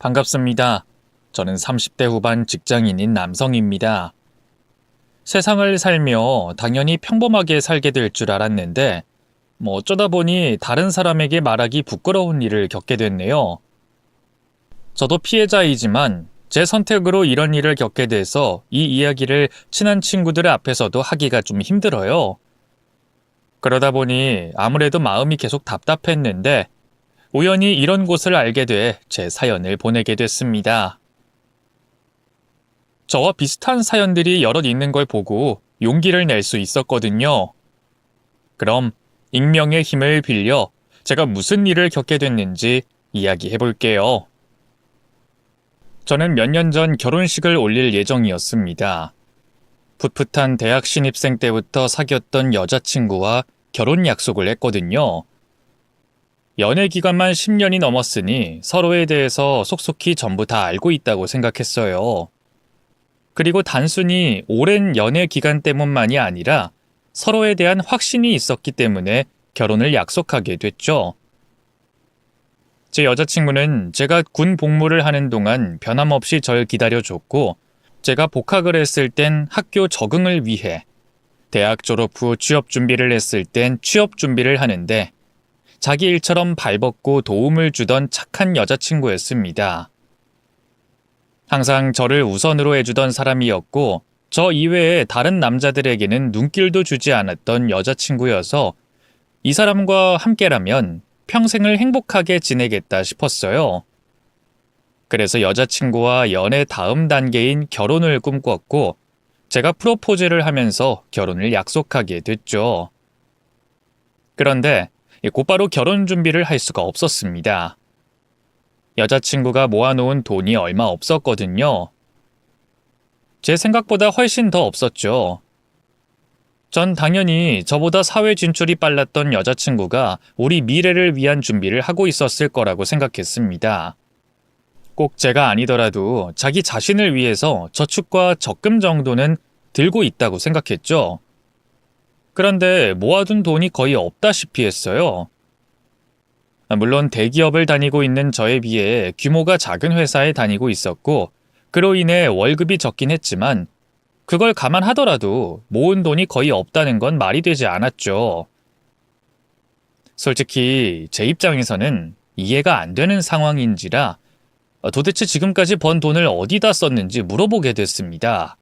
반갑습니다. 저는 30대 후반 직장인인 남성입니다. 세상을 살며 당연히 평범하게 살게 될 줄 알았는데, 어쩌다 보니 다른 사람에게 말하기 부끄러운 일을 겪게 됐네요. 저도 피해자이지만 제 선택으로 이런 일을 겪게 돼서 이 이야기를 친한 친구들 앞에서도 하기가 좀 힘들어요. 그러다 보니 아무래도 마음이 계속 답답했는데, 우연히 이런 곳을 알게 돼 제 사연을 보내게 됐습니다. 저와 비슷한 사연들이 여럿 있는 걸 보고 용기를 낼 수 있었거든요. 그럼 익명의 힘을 빌려 제가 무슨 일을 겪게 됐는지 이야기해 볼게요. 저는 몇 년 전 결혼식을 올릴 예정이었습니다. 풋풋한 대학 신입생 때부터 사귀었던 여자친구와 결혼 약속을 했거든요. 연애 기간만 10년이 넘었으니 서로에 대해서 속속히 전부 다 알고 있다고 생각했어요. 그리고 단순히 오랜 연애 기간 때문만이 아니라 서로에 대한 확신이 있었기 때문에 결혼을 약속하게 됐죠. 제 여자친구는 제가 군 복무를 하는 동안 변함없이 절 기다려줬고, 제가 복학을 했을 땐 학교 적응을 위해, 대학 졸업 후 취업 준비를 했을 땐 취업 준비를 하는데 자기 일처럼 발벗고 도움을 주던 착한 여자친구였습니다. 항상 저를 우선으로 해주던 사람이었고, 저 이외에 다른 남자들에게는 눈길도 주지 않았던 여자친구여서 이 사람과 함께라면 평생을 행복하게 지내겠다 싶었어요. 그래서 여자친구와 연애 다음 단계인 결혼을 꿈꿨고, 제가 프로포즈를 하면서 결혼을 약속하게 됐죠. 그런데 곧바로 결혼 준비를 할 수가 없었습니다. 여자친구가 모아놓은 돈이 얼마 없었거든요. 제 생각보다 훨씬 더 없었죠. 전 당연히 저보다 사회 진출이 빨랐던 여자친구가 우리 미래를 위한 준비를 하고 있었을 거라고 생각했습니다. 꼭 제가 아니더라도 자기 자신을 위해서 저축과 적금 정도는 들고 있다고 생각했죠. 그런데 모아둔 돈이 거의 없다시피 했어요. 물론 대기업을 다니고 있는 저에 비해 규모가 작은 회사에 다니고 있었고, 그로 인해 월급이 적긴 했지만 그걸 감안하더라도 모은 돈이 거의 없다는 건 말이 되지 않았죠. 솔직히 제 입장에서는 이해가 안 되는 상황인지라 도대체 지금까지 번 돈을 어디다 썼는지 물어보게 됐습니다.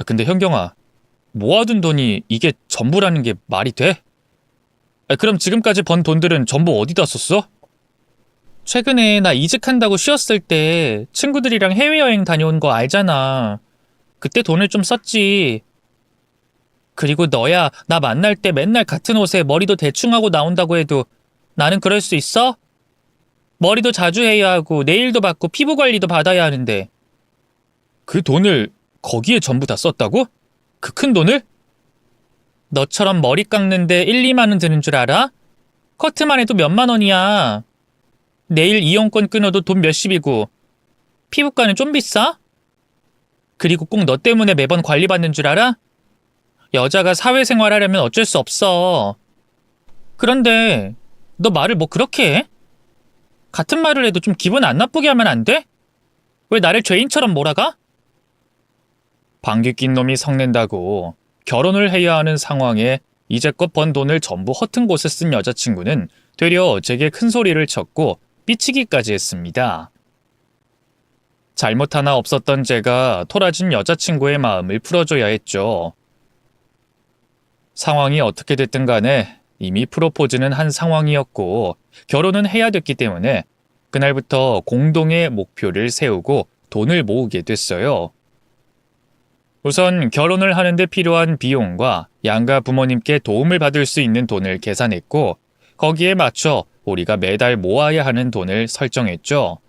근데 현경아, 모아둔 돈이 이게 전부라는 게 말이 돼? 그럼 지금까지 번 돈들은 전부 어디다 썼어? 최근에 나 이직한다고 쉬었을 때 친구들이랑 해외여행 다녀온 거 알잖아. 그때 돈을 좀 썼지. 그리고 너야 나 만날 때 맨날 같은 옷에 머리도 대충 하고 나온다고 해도 나는 그럴 수 있어? 머리도 자주 해야 하고 네일도 받고 피부 관리도 받아야 하는데. 그 돈을 거기에 전부 다 썼다고? 그 큰 돈을? 너처럼 머리 깎는데 1, 2만 원 드는 줄 알아? 커트만 해도 몇만 원이야. 네일 이용권 끊어도 돈 몇십이고. 피부과는 좀 비싸? 그리고 꼭 너 때문에 매번 관리받는 줄 알아? 여자가 사회생활 하려면 어쩔 수 없어. 그런데 너 말을 뭐 그렇게 해? 같은 말을 해도 좀 기분 안 나쁘게 하면 안 돼? 왜 나를 죄인처럼 몰아가? 방귀 낀 놈이 성낸다고 결혼을 해야 하는 상황에 이제껏 번 돈을 전부 허튼 곳에 쓴 여자친구는 되려 제게 큰 소리를 쳤고 삐치기까지 했습니다. 잘못 하나 없었던 제가 토라진 여자친구의 마음을 풀어줘야 했죠. 상황이 어떻게 됐든 간에 이미 프로포즈는 한 상황이었고 결혼은 해야 됐기 때문에 그날부터 공동의 목표를 세우고 돈을 모으게 됐어요. 우선 결혼을 하는데 필요한 비용과 양가 부모님께 도움을 받을 수 있는 돈을 계산했고, 거기에 맞춰 우리가 매달 모아야 하는 돈을 설정했죠.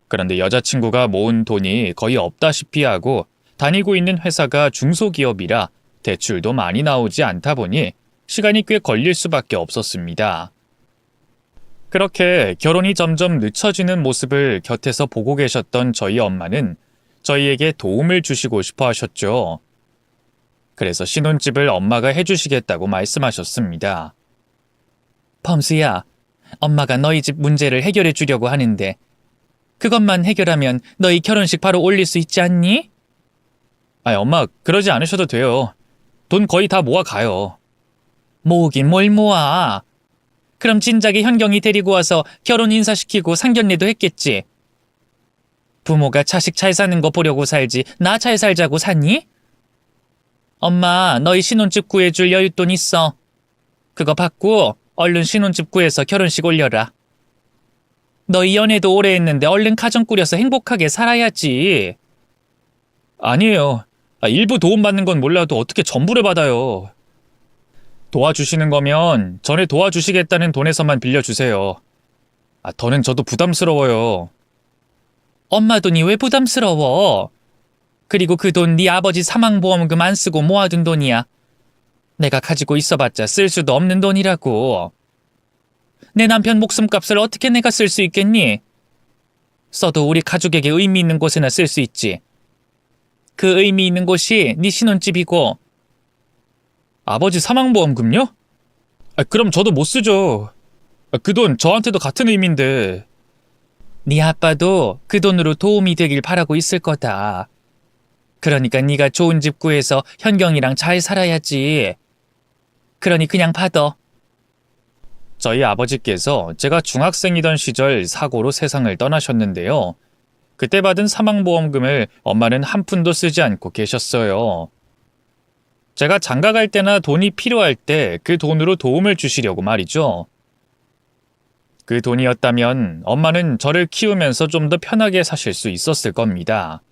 그런데 여자친구가 모은 돈이 거의 없다시피 하고 다니고 있는 회사가 중소기업이라 대출도 많이 나오지 않다 보니 시간이 꽤 걸릴 수밖에 없었습니다. 그렇게 결혼이 점점 늦춰지는 모습을 곁에서 보고 계셨던 저희 엄마는 저희에게 도움을 주시고 싶어 하셨죠. 그래서 신혼집을 엄마가 해주시겠다고 말씀하셨습니다. 범수야, 엄마가 너희 집 문제를 해결해 주려고 하는데 그것만 해결하면 너희 결혼식 바로 올릴 수 있지 않니? 아니, 엄마, 그러지 않으셔도 돼요. 돈 거의 다 모아가요. 모으긴 뭘 모아. 그럼 진작에 현경이 데리고 와서 결혼 인사시키고 상견례도 했겠지. 부모가 자식 잘 사는 거 보려고 살지 나 잘 살자고 샀니? 엄마, 너희 신혼집 구해줄 여윳돈 있어. 그거 받고 얼른 신혼집 구해서 결혼식 올려라. 너희 연애도 오래 했는데 얼른 가정 꾸려서 행복하게 살아야지. 아니에요. 일부 도움받는 건 몰라도 어떻게 전부를 받아요. 도와주시는 거면 전에 도와주시겠다는 돈에서만 빌려주세요. 더는 저도 부담스러워요. 엄마 돈이 왜 부담스러워? 그리고 그 돈 네 아버지 사망보험금 안 쓰고 모아둔 돈이야. 내가 가지고 있어봤자 쓸 수도 없는 돈이라고. 내 남편 목숨값을 어떻게 내가 쓸 수 있겠니? 써도 우리 가족에게 의미 있는 곳에나 쓸 수 있지. 그 의미 있는 곳이 네 신혼집이고. 아버지 사망보험금요? 그럼 저도 못 쓰죠. 그 돈 저한테도 같은 의미인데. 네 아빠도 그 돈으로 도움이 되길 바라고 있을 거다. 그러니까 네가 좋은 집 구해서 현경이랑 잘 살아야지. 그러니 그냥 받아. 저희 아버지께서 제가 중학생이던 시절 사고로 세상을 떠나셨는데요. 그때 받은 사망보험금을 엄마는 한 푼도 쓰지 않고 계셨어요. 제가 장가 갈 때나 돈이 필요할 때 그 돈으로 도움을 주시려고 말이죠. 그 돈이었다면 엄마는 저를 키우면서 좀 더 편하게 사실 수 있었을 겁니다.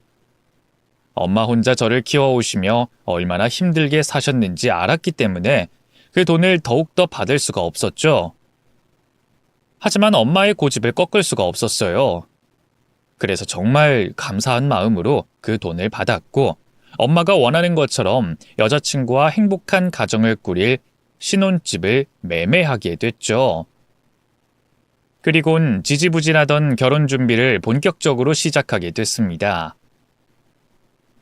엄마 혼자 저를 키워오시며 얼마나 힘들게 사셨는지 알았기 때문에 그 돈을 더욱더 받을 수가 없었죠. 하지만 엄마의 고집을 꺾을 수가 없었어요. 그래서 정말 감사한 마음으로 그 돈을 받았고 엄마가 원하는 것처럼 여자친구와 행복한 가정을 꾸릴 신혼집을 매매하게 됐죠. 그리곤 지지부진하던 결혼 준비를 본격적으로 시작하게 됐습니다.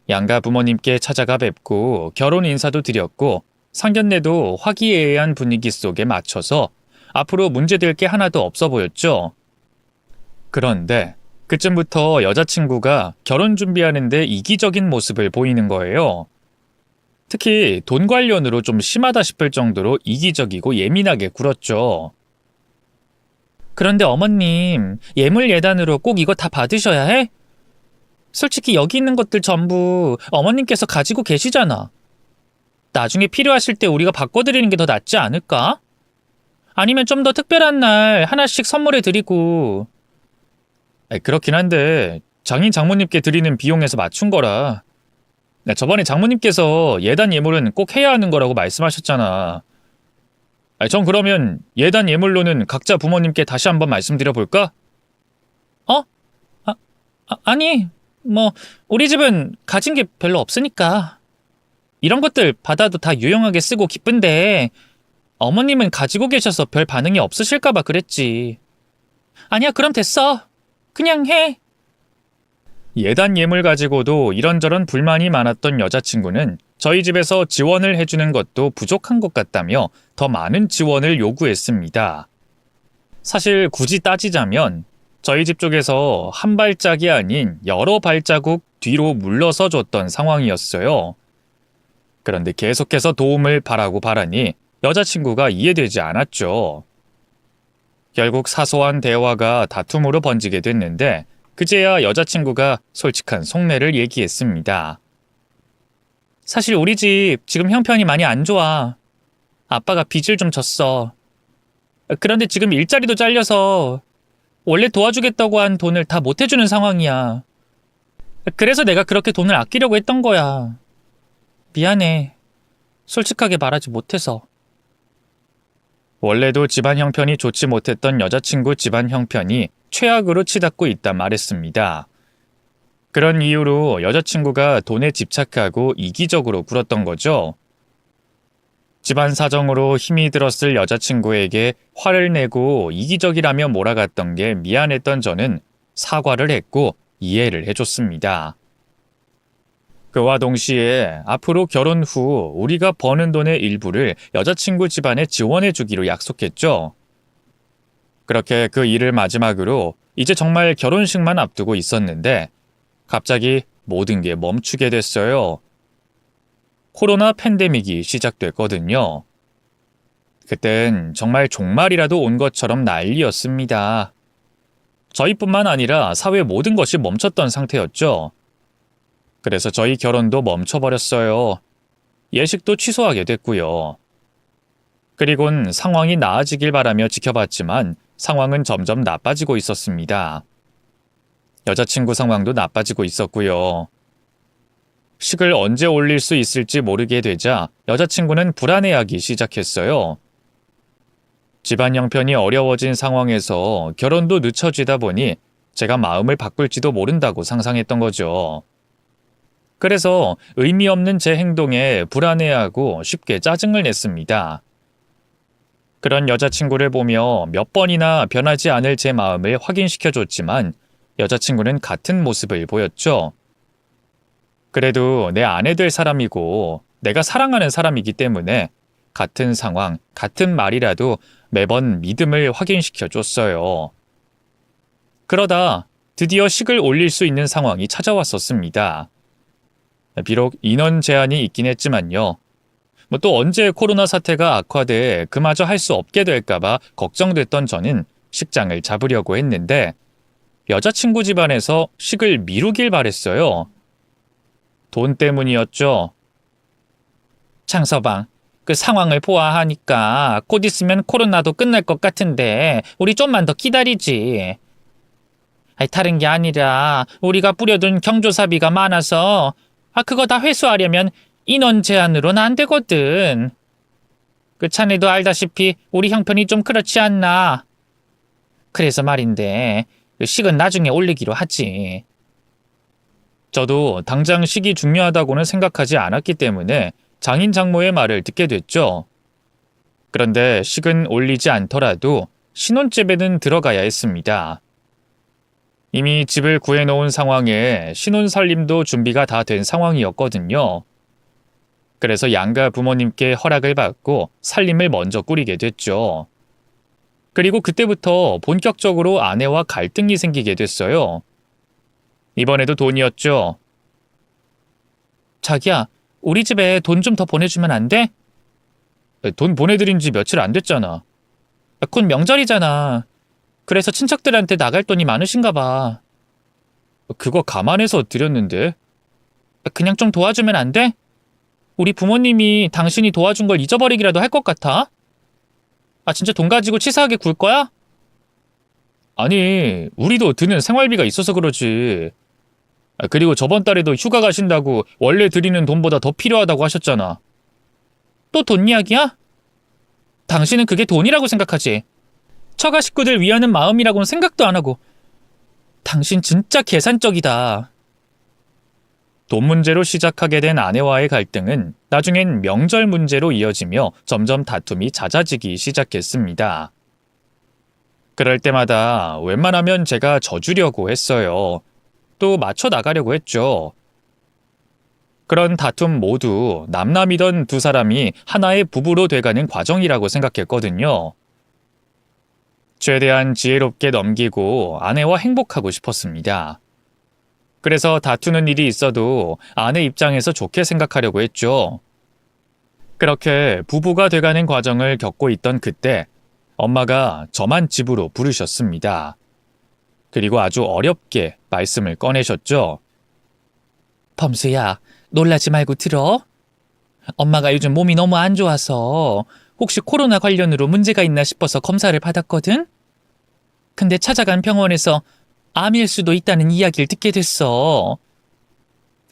양가 부모님께 찾아가 뵙고 결혼 인사도 드렸고 상견례도 화기애애한 분위기 속에 맞춰서 앞으로 문제될 게 하나도 없어 보였죠. 그런데 그쯤부터 여자친구가 결혼 준비하는데 이기적인 모습을 보이는 거예요. 특히 돈 관련으로 좀 심하다 싶을 정도로 이기적이고 예민하게 굴었죠. 그런데 어머님, 예물 예단으로 꼭 이거 다 받으셔야 해? 솔직히 여기 있는 것들 전부 어머님께서 가지고 계시잖아. 나중에 필요하실 때 우리가 바꿔드리는 게 더 낫지 않을까? 아니면 좀 더 특별한 날 하나씩 선물해 드리고. 그렇긴 한데 장인 장모님께 드리는 비용에서 맞춘 거라. 저번에 장모님께서 예단 예물은 꼭 해야 하는 거라고 말씀하셨잖아. 전 그러면 예단 예물로는 각자 부모님께 다시 한번 말씀드려 볼까? 아니, 우리 집은 가진 게 별로 없으니까. 이런 것들 받아도 다 유용하게 쓰고 기쁜데 어머님은 가지고 계셔서 별 반응이 없으실까봐 그랬지. 아니야, 그럼 됐어. 그냥 해. 예단 예물 가지고도 이런저런 불만이 많았던 여자친구는 저희 집에서 지원을 해주는 것도 부족한 것 같다며 더 많은 지원을 요구했습니다. 사실 굳이 따지자면 저희 집 쪽에서 한 발짝이 아닌 여러 발자국 뒤로 물러서 줬던 상황이었어요. 그런데 계속해서 도움을 바라고 바라니 여자친구가 이해되지 않았죠. 결국 사소한 대화가 다툼으로 번지게 됐는데 그제야 여자친구가 솔직한 속내를 얘기했습니다. 사실 우리 집 지금 형편이 많이 안 좋아. 아빠가 빚을 좀 졌어. 그런데 지금 일자리도 잘려서 원래 도와주겠다고 한 돈을 다 못 해주는 상황이야. 그래서 내가 그렇게 돈을 아끼려고 했던 거야. 미안해. 솔직하게 말하지 못해서. 원래도 집안 형편이 좋지 못했던 여자친구 집안 형편이 최악으로 치닫고 있다 말했습니다. 그런 이유로 여자친구가 돈에 집착하고 이기적으로 굴었던 거죠. 집안 사정으로 힘이 들었을 여자친구에게 화를 내고 이기적이라며 몰아갔던 게 미안했던 저는 사과를 했고 이해를 해줬습니다. 그와 동시에 앞으로 결혼 후 우리가 버는 돈의 일부를 여자친구 집안에 지원해 주기로 약속했죠. 그렇게 그 일을 마지막으로 이제 정말 결혼식만 앞두고 있었는데 갑자기 모든 게 멈추게 됐어요. 코로나 팬데믹이 시작됐거든요. 그땐 정말 종말이라도 온 것처럼 난리였습니다. 저희뿐만 아니라 사회 모든 것이 멈췄던 상태였죠. 그래서 저희 결혼도 멈춰버렸어요. 예식도 취소하게 됐고요. 그리곤 상황이 나아지길 바라며 지켜봤지만 상황은 점점 나빠지고 있었습니다. 여자친구 상황도 나빠지고 있었고요. 식을 언제 올릴 수 있을지 모르게 되자 여자친구는 불안해하기 시작했어요. 집안 형편이 어려워진 상황에서 결혼도 늦춰지다 보니 제가 마음을 바꿀지도 모른다고 상상했던 거죠. 그래서 의미 없는 제 행동에 불안해하고 쉽게 짜증을 냈습니다. 그런 여자친구를 보며 몇 번이나 변하지 않을 제 마음을 확인시켜줬지만 여자친구는 같은 모습을 보였죠. 그래도 내 아내 될 사람이고 내가 사랑하는 사람이기 때문에 같은 상황, 같은 말이라도 매번 믿음을 확인시켜줬어요. 그러다 드디어 식을 올릴 수 있는 상황이 찾아왔었습니다. 비록 인원 제한이 있긴 했지만요. 또 언제 코로나 사태가 악화돼 그마저 할 수 없게 될까봐 걱정됐던 저는 식장을 잡으려고 했는데 여자친구 집안에서 식을 미루길 바랬어요. 돈 때문이었죠. 장서방, 그 상황을 보아하니까 곧 있으면 코로나도 끝날 것 같은데 우리 좀만 더 기다리지. 아니, 다른 게 아니라 우리가 뿌려둔 경조사비가 많아서 그거 다 회수하려면 인원 제한으로는 안 되거든. 그 자네도 알다시피 우리 형편이 좀 그렇지 않나. 그래서 말인데 그 식은 나중에 올리기로 하지. 저도 당장 식이 중요하다고는 생각하지 않았기 때문에 장인 장모의 말을 듣게 됐죠. 그런데 식은 올리지 않더라도 신혼집에는 들어가야 했습니다. 이미 집을 구해놓은 상황에 신혼 살림도 준비가 다 된 상황이었거든요. 그래서 양가 부모님께 허락을 받고 살림을 먼저 꾸리게 됐죠. 그리고 그때부터 본격적으로 아내와 갈등이 생기게 됐어요. 이번에도 돈이었죠. 자기야, 우리 집에 돈 좀 더 보내주면 안 돼? 돈 보내드린 지 며칠 안 됐잖아. 곧 명절이잖아. 그래서 친척들한테 나갈 돈이 많으신가 봐. 그거 감안해서 드렸는데. 그냥 좀 도와주면 안 돼? 우리 부모님이 당신이 도와준 걸 잊어버리기라도 할 것 같아? 진짜 돈 가지고 치사하게 굴 거야? 아니, 우리도 드는 생활비가 있어서 그러지. 그리고 저번 달에도 휴가 가신다고 원래 드리는 돈보다 더 필요하다고 하셨잖아. 또 돈 이야기야? 당신은 그게 돈이라고 생각하지? 처가 식구들 위하는 마음이라고는 생각도 안 하고. 당신 진짜 계산적이다. 돈 문제로 시작하게 된 아내와의 갈등은 나중엔 명절 문제로 이어지며 점점 다툼이 잦아지기 시작했습니다. 그럴 때마다 웬만하면 제가 져주려고 했어요. 또 맞춰 나가려고 했죠. 그런 다툼 모두 남남이던 두 사람이 하나의 부부로 돼가는 과정이라고 생각했거든요. 최대한 지혜롭게 넘기고 아내와 행복하고 싶었습니다. 그래서 다투는 일이 있어도 아내 입장에서 좋게 생각하려고 했죠. 그렇게 부부가 돼가는 과정을 겪고 있던 그때 엄마가 저만 집으로 부르셨습니다. 그리고 아주 어렵게 말씀을 꺼내셨죠. 범수야, 놀라지 말고 들어. 엄마가 요즘 몸이 너무 안 좋아서 혹시 코로나 관련으로 문제가 있나 싶어서 검사를 받았거든? 근데 찾아간 병원에서 암일 수도 있다는 이야기를 듣게 됐어.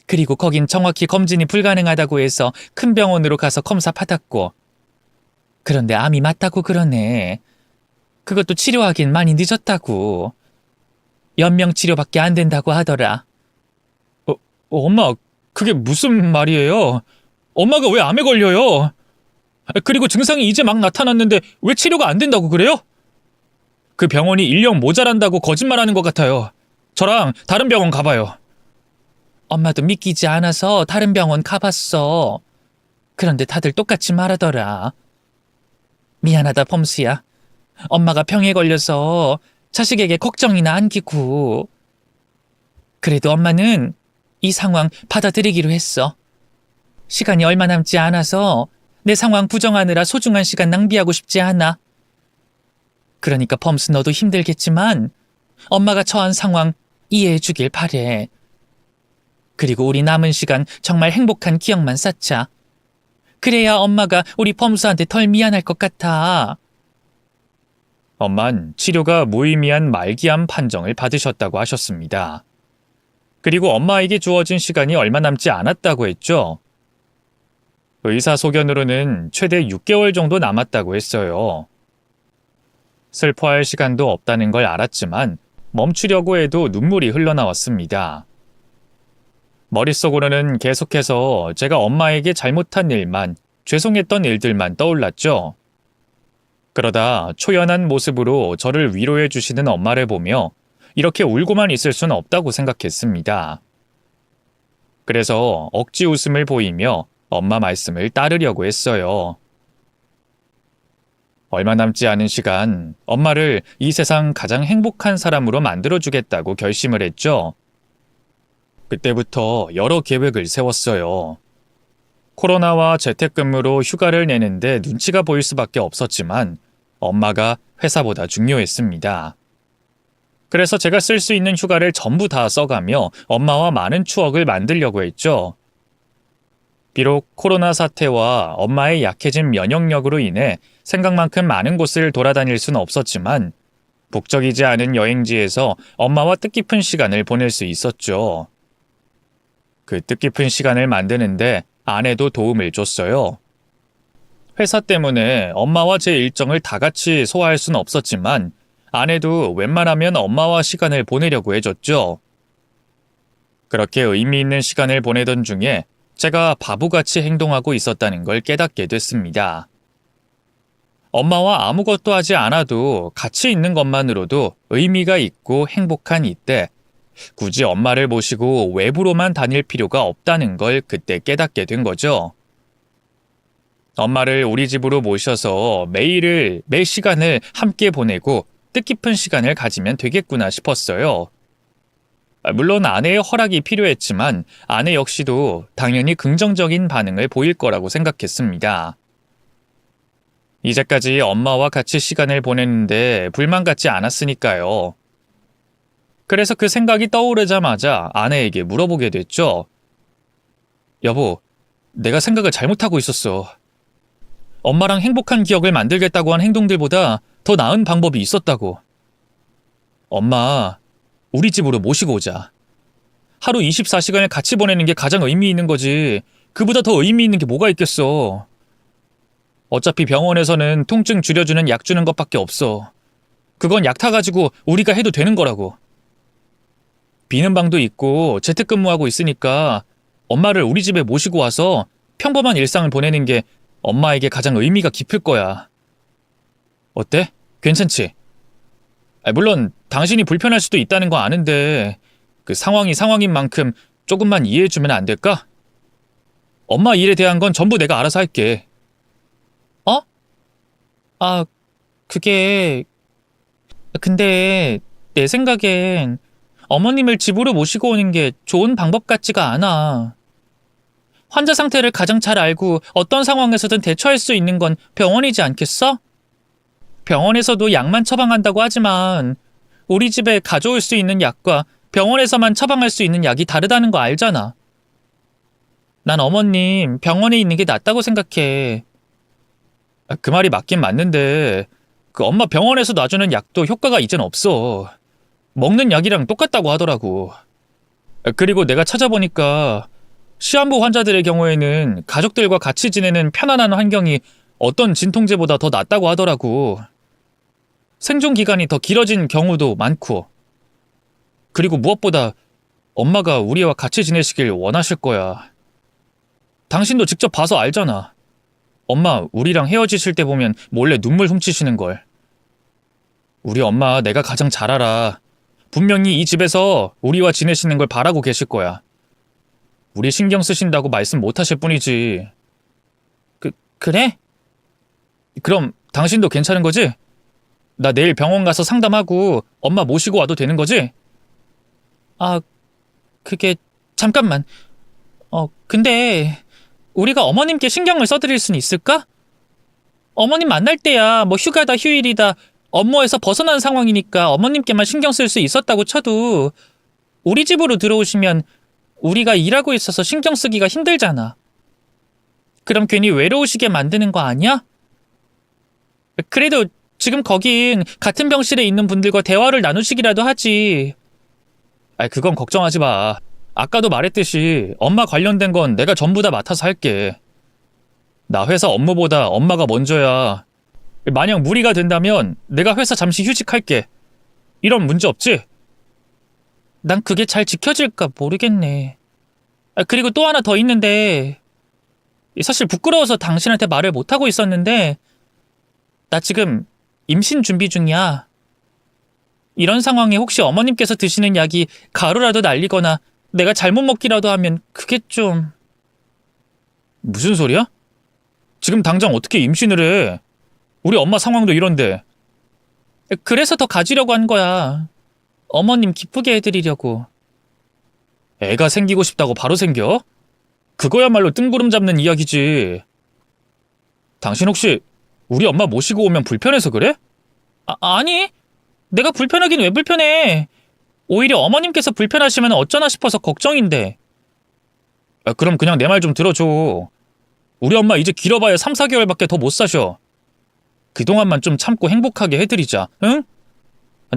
그리고 거긴 정확히 검진이 불가능하다고 해서 큰 병원으로 가서 검사 받았고. 그런데 암이 맞다고 그러네. 그것도 치료하긴 많이 늦었다고. 연명 치료밖에 안 된다고 하더라. 엄마, 그게 무슨 말이에요? 엄마가 왜 암에 걸려요? 그리고 증상이 이제 막 나타났는데 왜 치료가 안 된다고 그래요? 그 병원이 인력 모자란다고 거짓말하는 것 같아요. 저랑 다른 병원 가봐요. 엄마도 믿기지 않아서 다른 병원 가봤어. 그런데 다들 똑같이 말하더라. 미안하다, 범수야. 엄마가 병에 걸려서 자식에게 걱정이나 안기고. 그래도 엄마는 이 상황 받아들이기로 했어. 시간이 얼마 남지 않아서 내 상황 부정하느라 소중한 시간 낭비하고 싶지 않아. 그러니까 범수 너도 힘들겠지만 엄마가 처한 상황 이해해 주길 바래. 그리고 우리 남은 시간 정말 행복한 기억만 쌓자. 그래야 엄마가 우리 범수한테 덜 미안할 것 같아. 엄만 치료가 무의미한 말기암 판정을 받으셨다고 하셨습니다. 그리고 엄마에게 주어진 시간이 얼마 남지 않았다고 했죠. 의사 소견으로는 최대 6개월 정도 남았다고 했어요. 슬퍼할 시간도 없다는 걸 알았지만 멈추려고 해도 눈물이 흘러나왔습니다. 머릿속으로는 계속해서 제가 엄마에게 잘못한 일만, 죄송했던 일들만 떠올랐죠. 그러다 초연한 모습으로 저를 위로해 주시는 엄마를 보며 이렇게 울고만 있을 수는 없다고 생각했습니다. 그래서 억지 웃음을 보이며 엄마 말씀을 따르려고 했어요. 얼마 남지 않은 시간, 엄마를 이 세상 가장 행복한 사람으로 만들어주겠다고 결심을 했죠. 그때부터 여러 계획을 세웠어요. 코로나와 재택근무로 휴가를 내는데 눈치가 보일 수밖에 없었지만 엄마가 회사보다 중요했습니다. 그래서 제가 쓸 수 있는 휴가를 전부 다 써가며 엄마와 많은 추억을 만들려고 했죠. 비록 코로나 사태와 엄마의 약해진 면역력으로 인해 생각만큼 많은 곳을 돌아다닐 수는 없었지만 북적이지 않은 여행지에서 엄마와 뜻깊은 시간을 보낼 수 있었죠. 그 뜻깊은 시간을 만드는데 아내도 도움을 줬어요. 회사 때문에 엄마와 제 일정을 다 같이 소화할 수는 없었지만 아내도 웬만하면 엄마와 시간을 보내려고 해줬죠. 그렇게 의미 있는 시간을 보내던 중에 제가 바보같이 행동하고 있었다는 걸 깨닫게 됐습니다. 엄마와 아무것도 하지 않아도 같이 있는 것만으로도 의미가 있고 행복한 이때 굳이 엄마를 모시고 외부로만 다닐 필요가 없다는 걸 그때 깨닫게 된 거죠. 엄마를 우리 집으로 모셔서 매 시간을 함께 보내고 뜻깊은 시간을 가지면 되겠구나 싶었어요. 물론 아내의 허락이 필요했지만 아내 역시도 당연히 긍정적인 반응을 보일 거라고 생각했습니다. 이제까지 엄마와 같이 시간을 보냈는데 불만 갖지 않았으니까요. 그래서 그 생각이 떠오르자마자 아내에게 물어보게 됐죠. 여보, 내가 생각을 잘못하고 있었어. 엄마랑 행복한 기억을 만들겠다고 한 행동들보다 더 나은 방법이 있었다고. 엄마, 우리 집으로 모시고 오자. 하루 24시간을 같이 보내는 게 가장 의미 있는 거지. 그보다 더 의미 있는 게 뭐가 있겠어. 어차피 병원에서는 통증 줄여주는 약 주는 것밖에 없어. 그건 약 타가지고 우리가 해도 되는 거라고. 비는 방도 있고 재택근무하고 있으니까 엄마를 우리 집에 모시고 와서 평범한 일상을 보내는 게 엄마에게 가장 의미가 깊을 거야. 어때? 괜찮지? 물론 당신이 불편할 수도 있다는 거 아는데 그 상황이 상황인 만큼 조금만 이해해주면 안 될까? 엄마 일에 대한 건 전부 내가 알아서 할게. 어? 그게... 근데 내 생각엔 어머님을 집으로 모시고 오는 게 좋은 방법 같지가 않아. 환자 상태를 가장 잘 알고 어떤 상황에서든 대처할 수 있는 건 병원이지 않겠어? 병원에서도 약만 처방한다고 하지만 우리 집에 가져올 수 있는 약과 병원에서만 처방할 수 있는 약이 다르다는 거 알잖아. 난 어머님 병원에 있는 게 낫다고 생각해. 그 말이 맞긴 맞는데 그 엄마 병원에서 놔주는 약도 효과가 이젠 없어. 먹는 약이랑 똑같다고 하더라고. 그리고 내가 찾아보니까 시한부 환자들의 경우에는 가족들과 같이 지내는 편안한 환경이 어떤 진통제보다 더 낫다고 하더라고. 생존 기간이 더 길어진 경우도 많고. 그리고 무엇보다 엄마가 우리와 같이 지내시길 원하실 거야. 당신도 직접 봐서 알잖아. 엄마 우리랑 헤어지실 때 보면 몰래 눈물 훔치시는 걸. 우리 엄마 내가 가장 잘 알아. 분명히 이 집에서 우리와 지내시는 걸 바라고 계실 거야. 우리 신경 쓰신다고 말씀 못 하실 뿐이지. 그래? 그럼 당신도 괜찮은 거지? 나 내일 병원 가서 상담하고 엄마 모시고 와도 되는 거지? 그게, 잠깐만. 근데, 우리가 어머님께 신경을 써드릴 순 있을까? 어머님 만날 때야, 뭐 휴가다 휴일이다, 업무에서 벗어난 상황이니까 어머님께만 신경 쓸 수 있었다고 쳐도, 우리 집으로 들어오시면 우리가 일하고 있어서 신경 쓰기가 힘들잖아. 그럼 괜히 외로우시게 만드는 거 아니야? 그래도 지금 거긴 같은 병실에 있는 분들과 대화를 나누시기라도 하지. 그건 걱정하지 마. 아까도 말했듯이 엄마 관련된 건 내가 전부 다 맡아서 할게. 나 회사 업무보다 엄마가 먼저야. 만약 무리가 된다면 내가 회사 잠시 휴직할게. 이런 문제 없지? 난 그게 잘 지켜질까 모르겠네. 그리고 또 하나 더 있는데, 사실 부끄러워서 당신한테 말을 못하고 있었는데, 나 지금 임신 준비 중이야. 이런 상황에 혹시 어머님께서 드시는 약이 가루라도 날리거나 내가 잘못 먹기라도 하면 그게 좀... 무슨 소리야? 지금 당장 어떻게 임신을 해? 우리 엄마 상황도 이런데. 그래서 더 가지려고 한 거야. 어머님 기쁘게 해드리려고. 애가 생기고 싶다고 바로 생겨? 그거야말로 뜬구름 잡는 이야기지. 당신 혹시 우리 엄마 모시고 오면 불편해서 그래? 아니, 내가 불편하긴 왜 불편해. 오히려 어머님께서 불편하시면 어쩌나 싶어서 걱정인데. 그럼 그냥 내 말 좀 들어줘. 우리 엄마 이제 길어봐야 3, 4개월밖에 더 못 사셔. 그동안만 좀 참고 행복하게 해드리자, 응?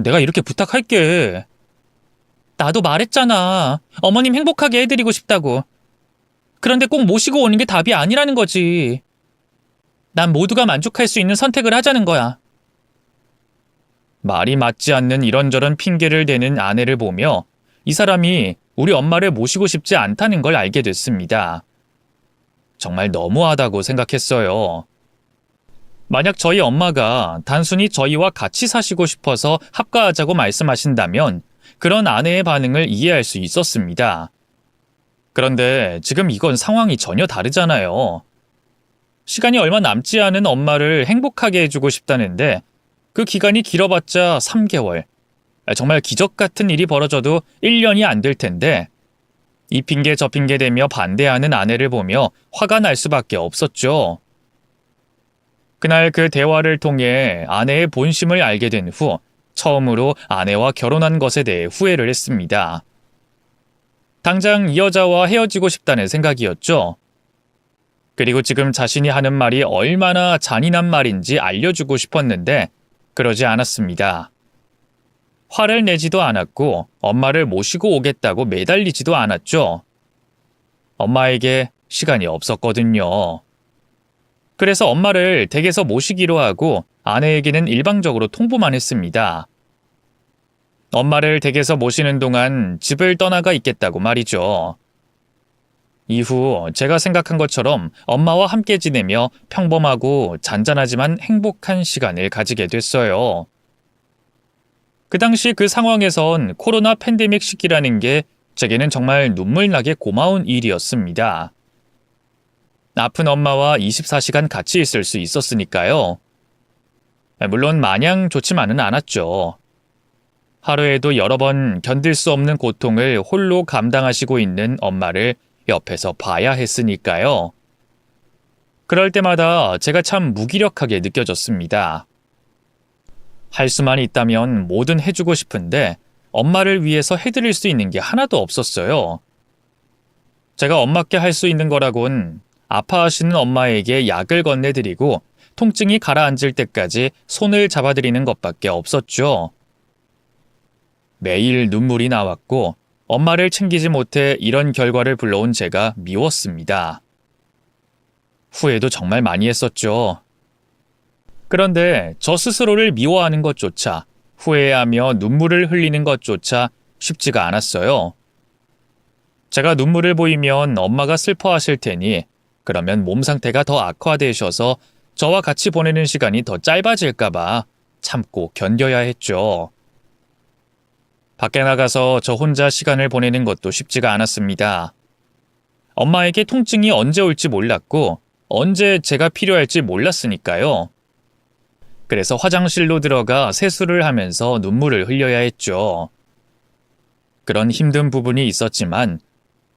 내가 이렇게 부탁할게. 나도 말했잖아. 어머님 행복하게 해드리고 싶다고. 그런데 꼭 모시고 오는 게 답이 아니라는 거지. 난 모두가 만족할 수 있는 선택을 하자는 거야. 말이 맞지 않는 이런저런 핑계를 대는 아내를 보며 이 사람이 우리 엄마를 모시고 싶지 않다는 걸 알게 됐습니다. 정말 너무하다고 생각했어요. 만약 저희 엄마가 단순히 저희와 같이 사시고 싶어서 합가하자고 말씀하신다면 그런 아내의 반응을 이해할 수 있었습니다. 그런데 지금 이건 상황이 전혀 다르잖아요. 시간이 얼마 남지 않은 엄마를 행복하게 해주고 싶다는데 그 기간이 길어봤자 3개월. 정말 기적 같은 일이 벌어져도 1년이 안 될 텐데 이 핑계 저 핑계 대며 반대하는 아내를 보며 화가 날 수밖에 없었죠. 그날 그 대화를 통해 아내의 본심을 알게 된 후 처음으로 아내와 결혼한 것에 대해 후회를 했습니다. 당장 이 여자와 헤어지고 싶다는 생각이었죠. 그리고 지금 자신이 하는 말이 얼마나 잔인한 말인지 알려주고 싶었는데 그러지 않았습니다. 화를 내지도 않았고 엄마를 모시고 오겠다고 매달리지도 않았죠. 엄마에게 시간이 없었거든요. 그래서 엄마를 댁에서 모시기로 하고 아내에게는 일방적으로 통보만 했습니다. 엄마를 댁에서 모시는 동안 집을 떠나가 있겠다고 말이죠. 이후 제가 생각한 것처럼 엄마와 함께 지내며 평범하고 잔잔하지만 행복한 시간을 가지게 됐어요. 그 당시 그 상황에선 코로나 팬데믹 시기라는 게 제게는 정말 눈물나게 고마운 일이었습니다. 아픈 엄마와 24시간 같이 있을 수 있었으니까요. 물론 마냥 좋지만은 않았죠. 하루에도 여러 번 견딜 수 없는 고통을 홀로 감당하시고 있는 엄마를 옆에서 봐야 했으니까요. 그럴 때마다 제가 참 무기력하게 느껴졌습니다. 할 수만 있다면 뭐든 해주고 싶은데 엄마를 위해서 해드릴 수 있는 게 하나도 없었어요. 제가 엄마께 할 수 있는 거라곤 아파하시는 엄마에게 약을 건네드리고 통증이 가라앉을 때까지 손을 잡아드리는 것밖에 없었죠. 매일 눈물이 나왔고 엄마를 챙기지 못해 이런 결과를 불러온 제가 미웠습니다. 후회도 정말 많이 했었죠. 그런데 저 스스로를 미워하는 것조차, 후회하며 눈물을 흘리는 것조차 쉽지가 않았어요. 제가 눈물을 보이면 엄마가 슬퍼하실 테니 그러면 몸 상태가 더 악화되셔서 저와 같이 보내는 시간이 더 짧아질까봐 참고 견뎌야 했죠. 밖에 나가서 저 혼자 시간을 보내는 것도 쉽지가 않았습니다. 엄마에게 통증이 언제 올지 몰랐고 언제 제가 필요할지 몰랐으니까요. 그래서 화장실로 들어가 세수를 하면서 눈물을 흘려야 했죠. 그런 힘든 부분이 있었지만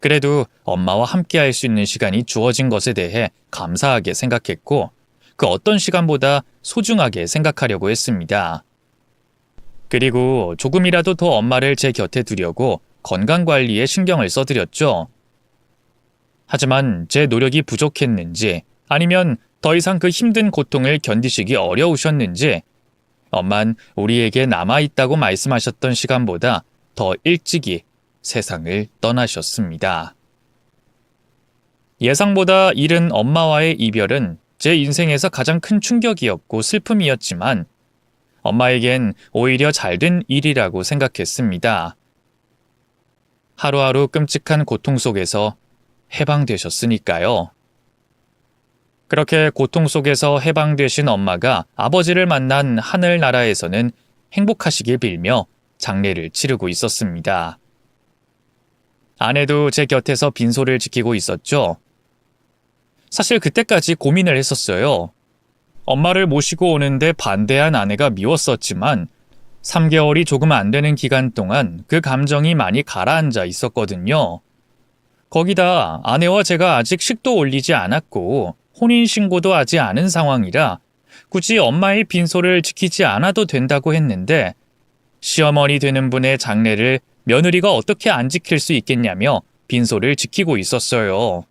그래도 엄마와 함께 할 수 있는 시간이 주어진 것에 대해 감사하게 생각했고 그 어떤 시간보다 소중하게 생각하려고 했습니다. 그리고 조금이라도 더 엄마를 제 곁에 두려고 건강관리에 신경을 써드렸죠. 하지만 제 노력이 부족했는지 아니면 더 이상 그 힘든 고통을 견디시기 어려우셨는지 엄만 우리에게 남아있다고 말씀하셨던 시간보다 더 일찍이 세상을 떠나셨습니다. 예상보다 이른 엄마와의 이별은 제 인생에서 가장 큰 충격이었고 슬픔이었지만 엄마에겐 오히려 잘된 일이라고 생각했습니다. 하루하루 끔찍한 고통 속에서 해방되셨으니까요. 그렇게 고통 속에서 해방되신 엄마가 아버지를 만난 하늘나라에서는 행복하시길 빌며 장례를 치르고 있었습니다. 아내도 제 곁에서 빈소를 지키고 있었죠. 사실 그때까지 고민을 했었어요. 엄마를 모시고 오는데 반대한 아내가 미웠었지만 3개월이 조금 안 되는 기간 동안 그 감정이 많이 가라앉아 있었거든요. 거기다 아내와 제가 아직 식도 올리지 않았고 혼인신고도 하지 않은 상황이라 굳이 엄마의 빈소를 지키지 않아도 된다고 했는데 시어머니 되는 분의 장례를 며느리가 어떻게 안 지킬 수 있겠냐며 빈소를 지키고 있었어요.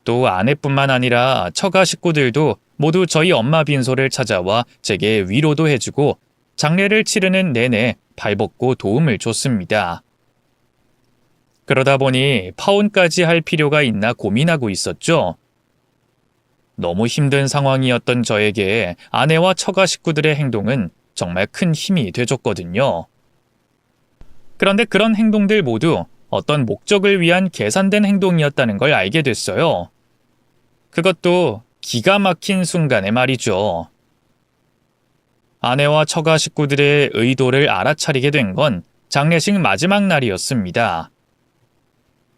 또 아내뿐만 아니라 처가 식구들도 모두 저희 엄마 빈소를 찾아와 제게 위로도 해주고 장례를 치르는 내내 발벗고 도움을 줬습니다. 그러다 보니 파혼까지 할 필요가 있나 고민하고 있었죠. 너무 힘든 상황이었던 저에게 아내와 처가 식구들의 행동은 정말 큰 힘이 돼줬거든요. 그런데 그런 행동들 모두 어떤 목적을 위한 계산된 행동이었다는 걸 알게 됐어요. 그것도 기가 막힌 순간에 말이죠. 아내와 처가 식구들의 의도를 알아차리게 된 건 장례식 마지막 날이었습니다.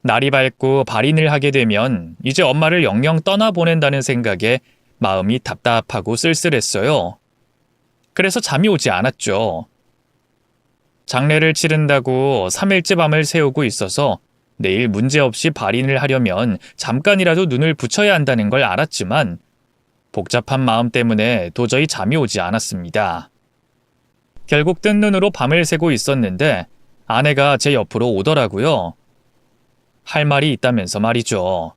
날이 밝고 발인을 하게 되면 이제 엄마를 영영 떠나보낸다는 생각에 마음이 답답하고 쓸쓸했어요. 그래서 잠이 오지 않았죠. 장례를 치른다고 3일째 밤을 새우고 있어서 내일 문제없이 발인을 하려면 잠깐이라도 눈을 붙여야 한다는 걸 알았지만 복잡한 마음 때문에 도저히 잠이 오지 않았습니다. 결국 뜬 눈으로 밤을 새고 있었는데 아내가 제 옆으로 오더라고요. 할 말이 있다면서 말이죠.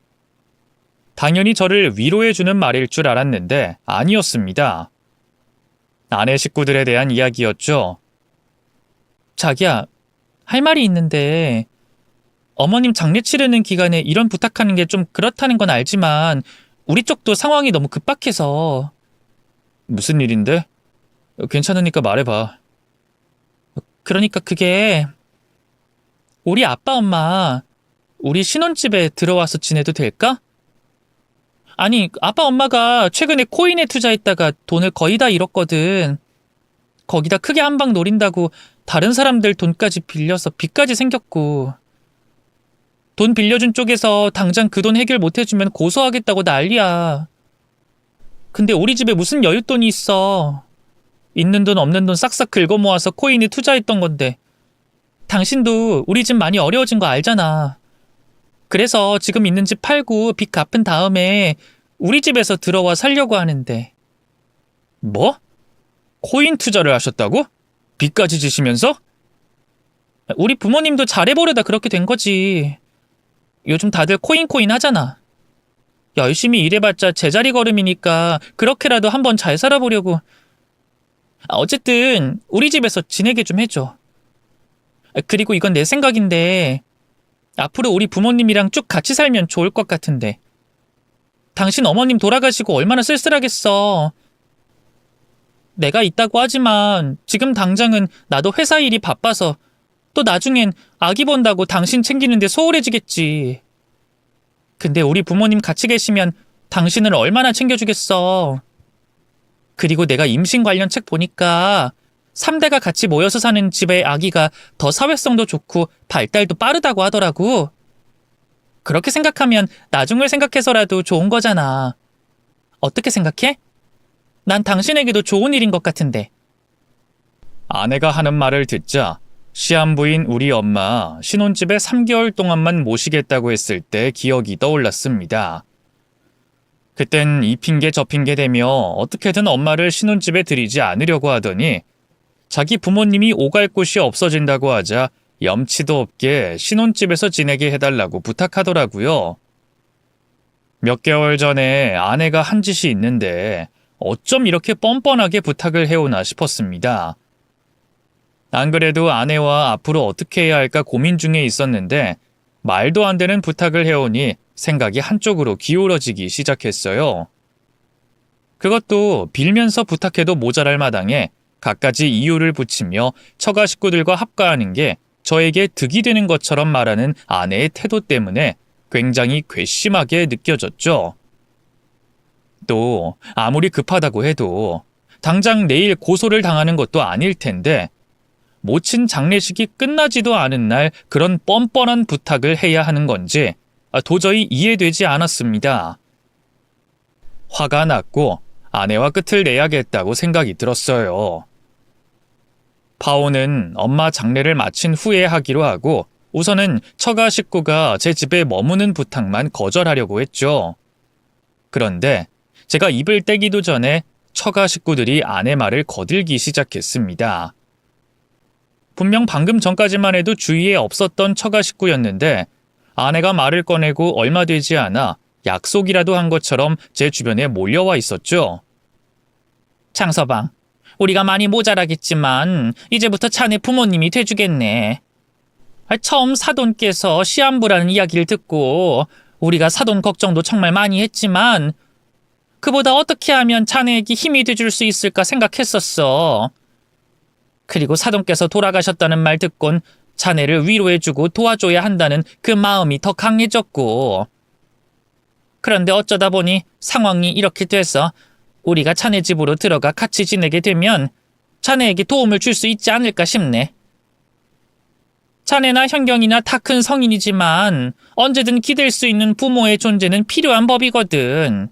당연히 저를 위로해주는 말일 줄 알았는데 아니었습니다. 아내 식구들에 대한 이야기였죠. 자기야, 할 말이 있는데 어머님 장례 치르는 기간에 이런 부탁하는 게 좀 그렇다는 건 알지만 우리 쪽도 상황이 너무 급박해서. 무슨 일인데? 괜찮으니까 말해봐. 그러니까 그게 우리 아빠 엄마 우리 신혼집에 들어와서 지내도 될까? 아니, 아빠 엄마가 최근에 코인에 투자했다가 돈을 거의 다 잃었거든. 거기다 크게 한 방 노린다고 다른 사람들 돈까지 빌려서 빚까지 생겼고. 돈 빌려준 쪽에서 당장 그 돈 해결 못 해주면 고소하겠다고 난리야. 근데 우리 집에 무슨 여윳돈이 있어. 있는 돈 없는 돈 싹싹 긁어 모아서 코인에 투자했던 건데. 당신도 우리 집 많이 어려워진 거 알잖아. 그래서 지금 있는 집 팔고 빚 갚은 다음에 우리 집에서 들어와 살려고 하는데. 뭐? 코인 투자를 하셨다고? 빚까지 지시면서? 우리 부모님도 잘해보려다 그렇게 된 거지. 요즘 다들 코인 하잖아. 열심히 일해봤자 제자리 걸음이니까 그렇게라도 한번 잘 살아보려고. 어쨌든 우리 집에서 지내게 좀 해줘. 그리고 이건 내 생각인데 앞으로 우리 부모님이랑 쭉 같이 살면 좋을 것 같은데. 당신 어머님 돌아가시고 얼마나 쓸쓸하겠어. 내가 있다고 하지만 지금 당장은 나도 회사 일이 바빠서 또 나중엔 아기 본다고 당신 챙기는데 소홀해지겠지. 근데 우리 부모님 같이 계시면 당신을 얼마나 챙겨주겠어. 그리고 내가 임신 관련 책 보니까 3대가 같이 모여서 사는 집의 아기가 더 사회성도 좋고 발달도 빠르다고 하더라고. 그렇게 생각하면 나중을 생각해서라도 좋은 거잖아. 어떻게 생각해? 난 당신에게도 좋은 일인 것 같은데. 아내가 하는 말을 듣자 시한부인 우리 엄마 신혼집에 3개월 동안만 모시겠다고 했을 때 기억이 떠올랐습니다. 그땐 이 핑계 저 핑계 대며 어떻게든 엄마를 신혼집에 들이지 않으려고 하더니 자기 부모님이 오갈 곳이 없어진다고 하자 염치도 없게 신혼집에서 지내게 해달라고 부탁하더라고요. 몇 개월 전에 아내가 한 짓이 있는데 어쩜 이렇게 뻔뻔하게 부탁을 해오나 싶었습니다. 안 그래도 아내와 앞으로 어떻게 해야 할까 고민 중에 있었는데 말도 안 되는 부탁을 해오니 생각이 한쪽으로 기울어지기 시작했어요. 그것도 빌면서 부탁해도 모자랄 마당에 갖가지 이유를 붙이며 처가 식구들과 합가하는 게 저에게 득이 되는 것처럼 말하는 아내의 태도 때문에 굉장히 괘씸하게 느껴졌죠. 또 아무리 급하다고 해도 당장 내일 고소를 당하는 것도 아닐 텐데 모친 장례식이 끝나지도 않은 날 그런 뻔뻔한 부탁을 해야 하는 건지 도저히 이해되지 않았습니다. 화가 났고 아내와 끝을 내야겠다고 생각이 들었어요. 파혼은 엄마 장례를 마친 후에 하기로 하고 우선은 처가 식구가 제 집에 머무는 부탁만 거절하려고 했죠. 그런데 제가 입을 떼기도 전에 처가 식구들이 아내 말을 거들기 시작했습니다. 분명 방금 전까지만 해도 주위에 없었던 처가 식구였는데 아내가 말을 꺼내고 얼마 되지 않아 약속이라도 한 것처럼 제 주변에 몰려와 있었죠. 장서방, 우리가 많이 모자라겠지만 이제부터 자네 부모님이 돼주겠네. 처음 사돈께서 시한부라는 이야기를 듣고 우리가 사돈 걱정도 정말 많이 했지만 그보다 어떻게 하면 자네에게 힘이 돼줄 수 있을까 생각했었어. 그리고 사돈께서 돌아가셨다는 말 듣곤 자네를 위로해주고 도와줘야 한다는 그 마음이 더 강해졌고. 그런데 어쩌다 보니 상황이 이렇게 돼서 우리가 자네 집으로 들어가 같이 지내게 되면 자네에게 도움을 줄 수 있지 않을까 싶네. 자네나 현경이나 다 큰 성인이지만 언제든 기댈 수 있는 부모의 존재는 필요한 법이거든.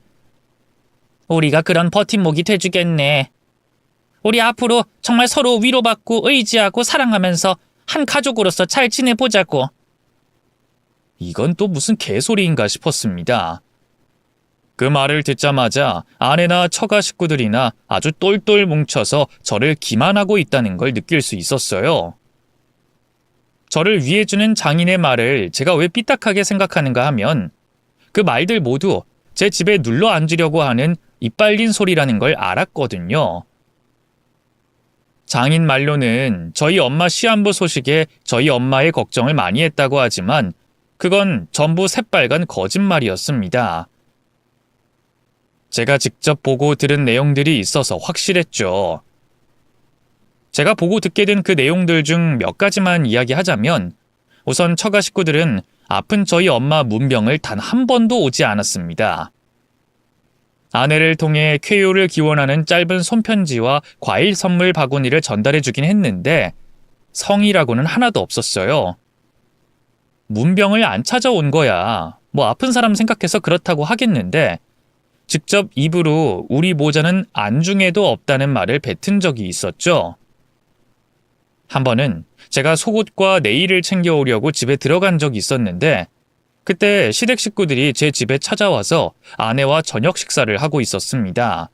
우리가 그런 버팀목이 돼주겠네. 우리 앞으로 정말 서로 위로받고 의지하고 사랑하면서 한 가족으로서 잘 지내보자고. 이건 또 무슨 개소리인가 싶었습니다. 그 말을 듣자마자 아내나 처가 식구들이나 아주 똘똘 뭉쳐서 저를 기만하고 있다는 걸 느낄 수 있었어요. 저를 위해주는 장인의 말을 제가 왜 삐딱하게 생각하는가 하면 그 말들 모두 제 집에 눌러 앉으려고 하는 이빨린 소리라는 걸 알았거든요. 장인 말로는 저희 엄마 시한부 소식에 저희 엄마의 걱정을 많이 했다고 하지만 그건 전부 새빨간 거짓말이었습니다. 제가 직접 보고 들은 내용들이 있어서 확실했죠. 제가 보고 듣게 된 그 내용들 중 몇 가지만 이야기하자면 우선 처가 식구들은 아픈 저희 엄마 문병을 단 한 번도 오지 않았습니다. 아내를 통해 쾌유를 기원하는 짧은 손편지와 과일 선물 바구니를 전달해 주긴 했는데 성의라고는 하나도 없었어요. 문병을 안 찾아온 거야. 뭐 아픈 사람 생각해서 그렇다고 하겠는데 직접 입으로 우리 모자는 안중에도 없다는 말을 뱉은 적이 있었죠. 한 번은 제가 속옷과 네일을 챙겨오려고 집에 들어간 적이 있었는데 그때 시댁 식구들이 제 집에 찾아와서 아내와 저녁 식사를 하고 있었습니다.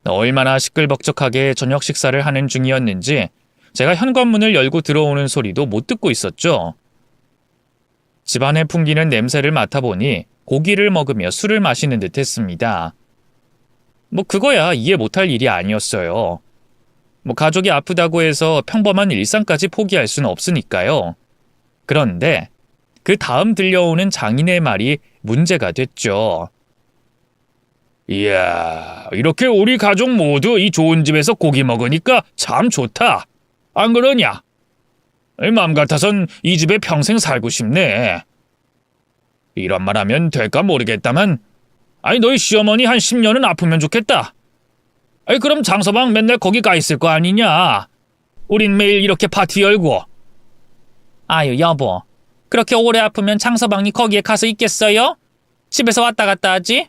얼마나 시끌벅적하게 저녁 식사를 하는 중이었는지 제가 현관문을 열고 들어오는 소리도 못 듣고 있었죠. 집안에 풍기는 냄새를 맡아보니 고기를 먹으며 술을 마시는 듯 했습니다. 뭐 그거야 이해 못할 일이 아니었어요. 뭐 가족이 아프다고 해서 평범한 일상까지 포기할 수는 없으니까요. 그런데 그 다음 들려오는 장인의 말이 문제가 됐죠. 이야, 이렇게 우리 가족 모두 이 좋은 집에서 고기 먹으니까 참 좋다. 안 그러냐? 맘 같아선 이 집에 평생 살고 싶네. 이런 말 하면 될까 모르겠다만 아니 너희 시어머니 한 10년은 아프면 좋겠다. 아니 그럼 장서방 맨날 거기 가 있을 거 아니냐? 우린 매일 이렇게 파티 열고. 아유 여보, 그렇게 오래 아프면 장서방이 거기에 가서 있겠어요? 집에서 왔다 갔다 하지?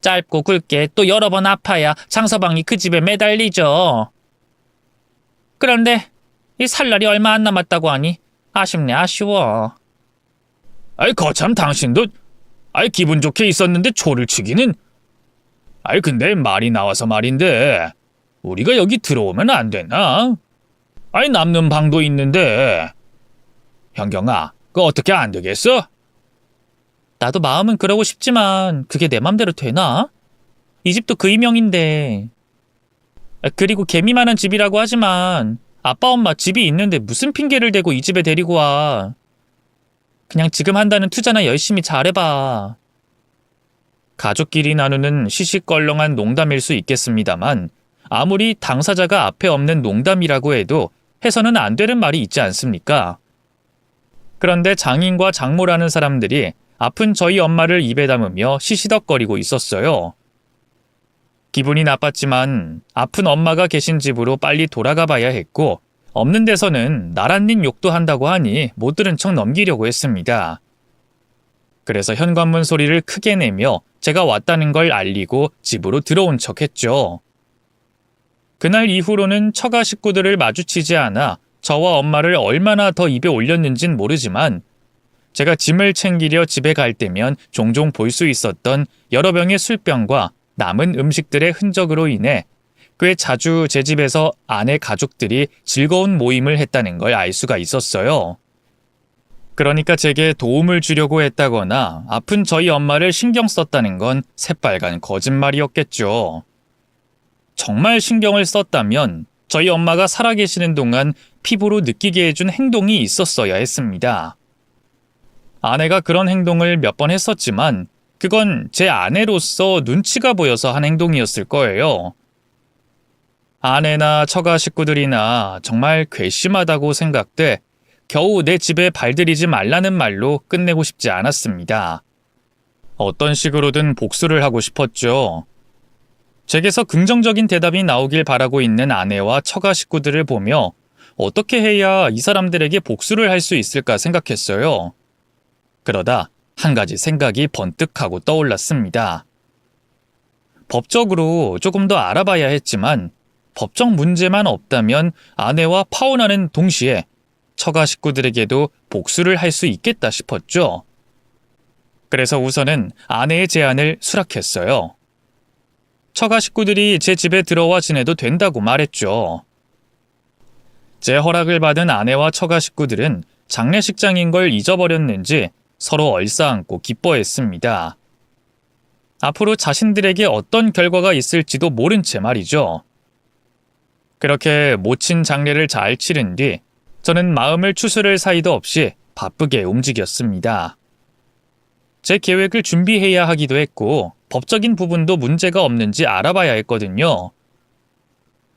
짧고 굵게 또 여러 번 아파야 장서방이 그 집에 매달리죠. 그런데 이 살 날이 얼마 안 남았다고 하니 아쉽네 아쉬워. 아이 거참 당신도 아이 기분 좋게 있었는데 초를 치기는. 아이 근데 말이 나와서 말인데 우리가 여기 들어오면 안 되나? 아이 남는 방도 있는데. 현경아, 그거 어떻게 안 되겠어? 나도 마음은 그러고 싶지만 그게 내 맘대로 되나? 이 집도 그 이명인데. 그리고 개미만한 집이라고 하지만 아빠 엄마 집이 있는데 무슨 핑계를 대고 이 집에 데리고 와. 그냥 지금 한다는 투자나 열심히 잘해봐. 가족끼리 나누는 시시껄렁한 농담일 수 있겠습니다만 아무리 당사자가 앞에 없는 농담이라고 해도 해서는 안 되는 말이 있지 않습니까? 그런데 장인과 장모라는 사람들이 아픈 저희 엄마를 입에 담으며 시시덕거리고 있었어요. 기분이 나빴지만 아픈 엄마가 계신 집으로 빨리 돌아가 봐야 했고 없는 데서는 나랏님 욕도 한다고 하니 못 들은 척 넘기려고 했습니다. 그래서 현관문 소리를 크게 내며 제가 왔다는 걸 알리고 집으로 들어온 척 했죠. 그날 이후로는 처가 식구들을 마주치지 않아 저와 엄마를 얼마나 더 입에 올렸는진 모르지만 제가 짐을 챙기려 집에 갈 때면 종종 볼 수 있었던 여러 병의 술병과 남은 음식들의 흔적으로 인해 꽤 자주 제 집에서 아내 가족들이 즐거운 모임을 했다는 걸 알 수가 있었어요. 그러니까 제게 도움을 주려고 했다거나 아픈 저희 엄마를 신경 썼다는 건 새빨간 거짓말이었겠죠. 정말 신경을 썼다면 저희 엄마가 살아계시는 동안 피부로 느끼게 해준 행동이 있었어야 했습니다. 아내가 그런 행동을 몇 번 했었지만 그건 제 아내로서 눈치가 보여서 한 행동이었을 거예요. 아내나 처가 식구들이나 정말 괘씸하다고 생각돼 겨우 내 집에 발들이지 말라는 말로 끝내고 싶지 않았습니다. 어떤 식으로든 복수를 하고 싶었죠. 제게서 긍정적인 대답이 나오길 바라고 있는 아내와 처가 식구들을 보며 어떻게 해야 이 사람들에게 복수를 할 수 있을까 생각했어요. 그러다 한 가지 생각이 번뜩하고 떠올랐습니다. 법적으로 조금 더 알아봐야 했지만 법적 문제만 없다면 아내와 파혼하는 동시에 처가 식구들에게도 복수를 할 수 있겠다 싶었죠. 그래서 우선은 아내의 제안을 수락했어요. 처가 식구들이 제 집에 들어와 지내도 된다고 말했죠. 제 허락을 받은 아내와 처가 식구들은 장례식장인 걸 잊어버렸는지 서로 얼싸안고 기뻐했습니다. 앞으로 자신들에게 어떤 결과가 있을지도 모른 채 말이죠. 그렇게 모친 장례를 잘 치른 뒤 저는 마음을 추스를 사이도 없이 바쁘게 움직였습니다. 제 계획을 준비해야 하기도 했고 법적인 부분도 문제가 없는지 알아봐야 했거든요.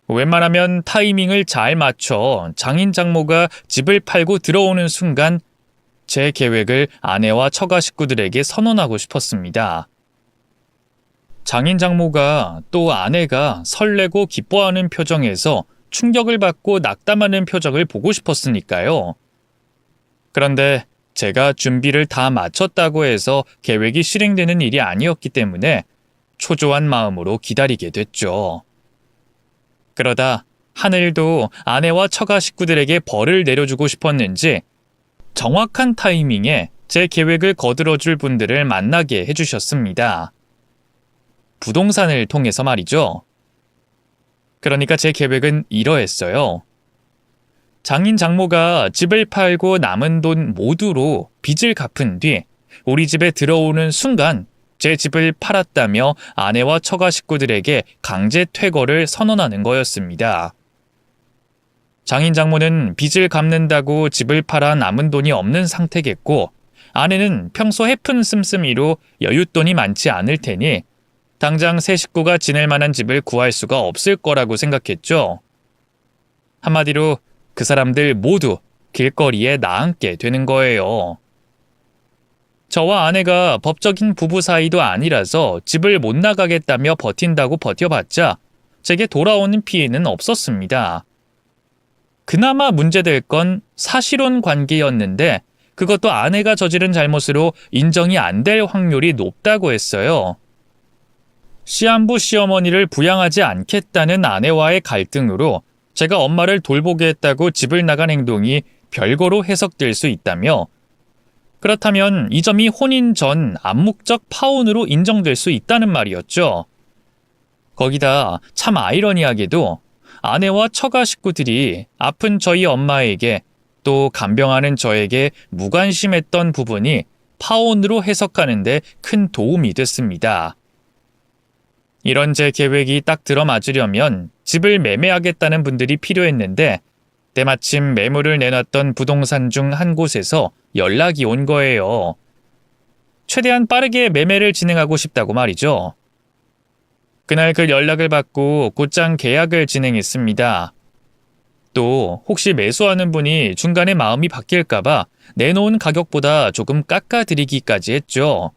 웬만하면 타이밍을 잘 맞춰 장인 장모가 집을 팔고 들어오는 순간 제 계획을 아내와 처가 식구들에게 선언하고 싶었습니다. 장인 장모가 또 아내가 설레고 기뻐하는 표정에서 충격을 받고 낙담하는 표정을 보고 싶었으니까요. 그런데 제가 준비를 다 마쳤다고 해서 계획이 실행되는 일이 아니었기 때문에 초조한 마음으로 기다리게 됐죠. 그러다 하늘도 아내와 처가 식구들에게 벌을 내려주고 싶었는지 정확한 타이밍에 제 계획을 거들어줄 분들을 만나게 해주셨습니다. 부동산을 통해서 말이죠. 그러니까 제 계획은 이러했어요. 장인 장모가 집을 팔고 남은 돈 모두로 빚을 갚은 뒤 우리 집에 들어오는 순간 제 집을 팔았다며 아내와 처가 식구들에게 강제 퇴거를 선언하는 거였습니다. 장인 장모는 빚을 갚는다고 집을 팔아 남은 돈이 없는 상태겠고 아내는 평소 해픈 씀씀이로 여윳돈이 많지 않을 테니 당장 세 식구가 지낼 만한 집을 구할 수가 없을 거라고 생각했죠. 한마디로 그 사람들 모두 길거리에 나앉게 되는 거예요. 저와 아내가 법적인 부부 사이도 아니라서 집을 못 나가겠다며 버틴다고 버텨봤자 제게 돌아오는 피해는 없었습니다. 그나마 문제될 건 사실혼 관계였는데 그것도 아내가 저지른 잘못으로 인정이 안 될 확률이 높다고 했어요. 시한부 시어머니를 부양하지 않겠다는 아내와의 갈등으로 제가 엄마를 돌보게 했다고 집을 나간 행동이 별거로 해석될 수 있다며, 그렇다면 이 점이 혼인 전 암묵적 파혼으로 인정될 수 있다는 말이었죠. 거기다 참 아이러니하게도 아내와 처가 식구들이 아픈 저희 엄마에게 또 간병하는 저에게 무관심했던 부분이 파혼으로 해석하는데 큰 도움이 됐습니다. 이런 제 계획이 딱 들어맞으려면 집을 매매하겠다는 분들이 필요했는데 때마침 매물을 내놨던 부동산 중 한 곳에서 연락이 온 거예요. 최대한 빠르게 매매를 진행하고 싶다고 말이죠. 그날 그 연락을 받고 곧장 계약을 진행했습니다. 또 혹시 매수하는 분이 중간에 마음이 바뀔까봐 내놓은 가격보다 조금 깎아드리기까지 했죠.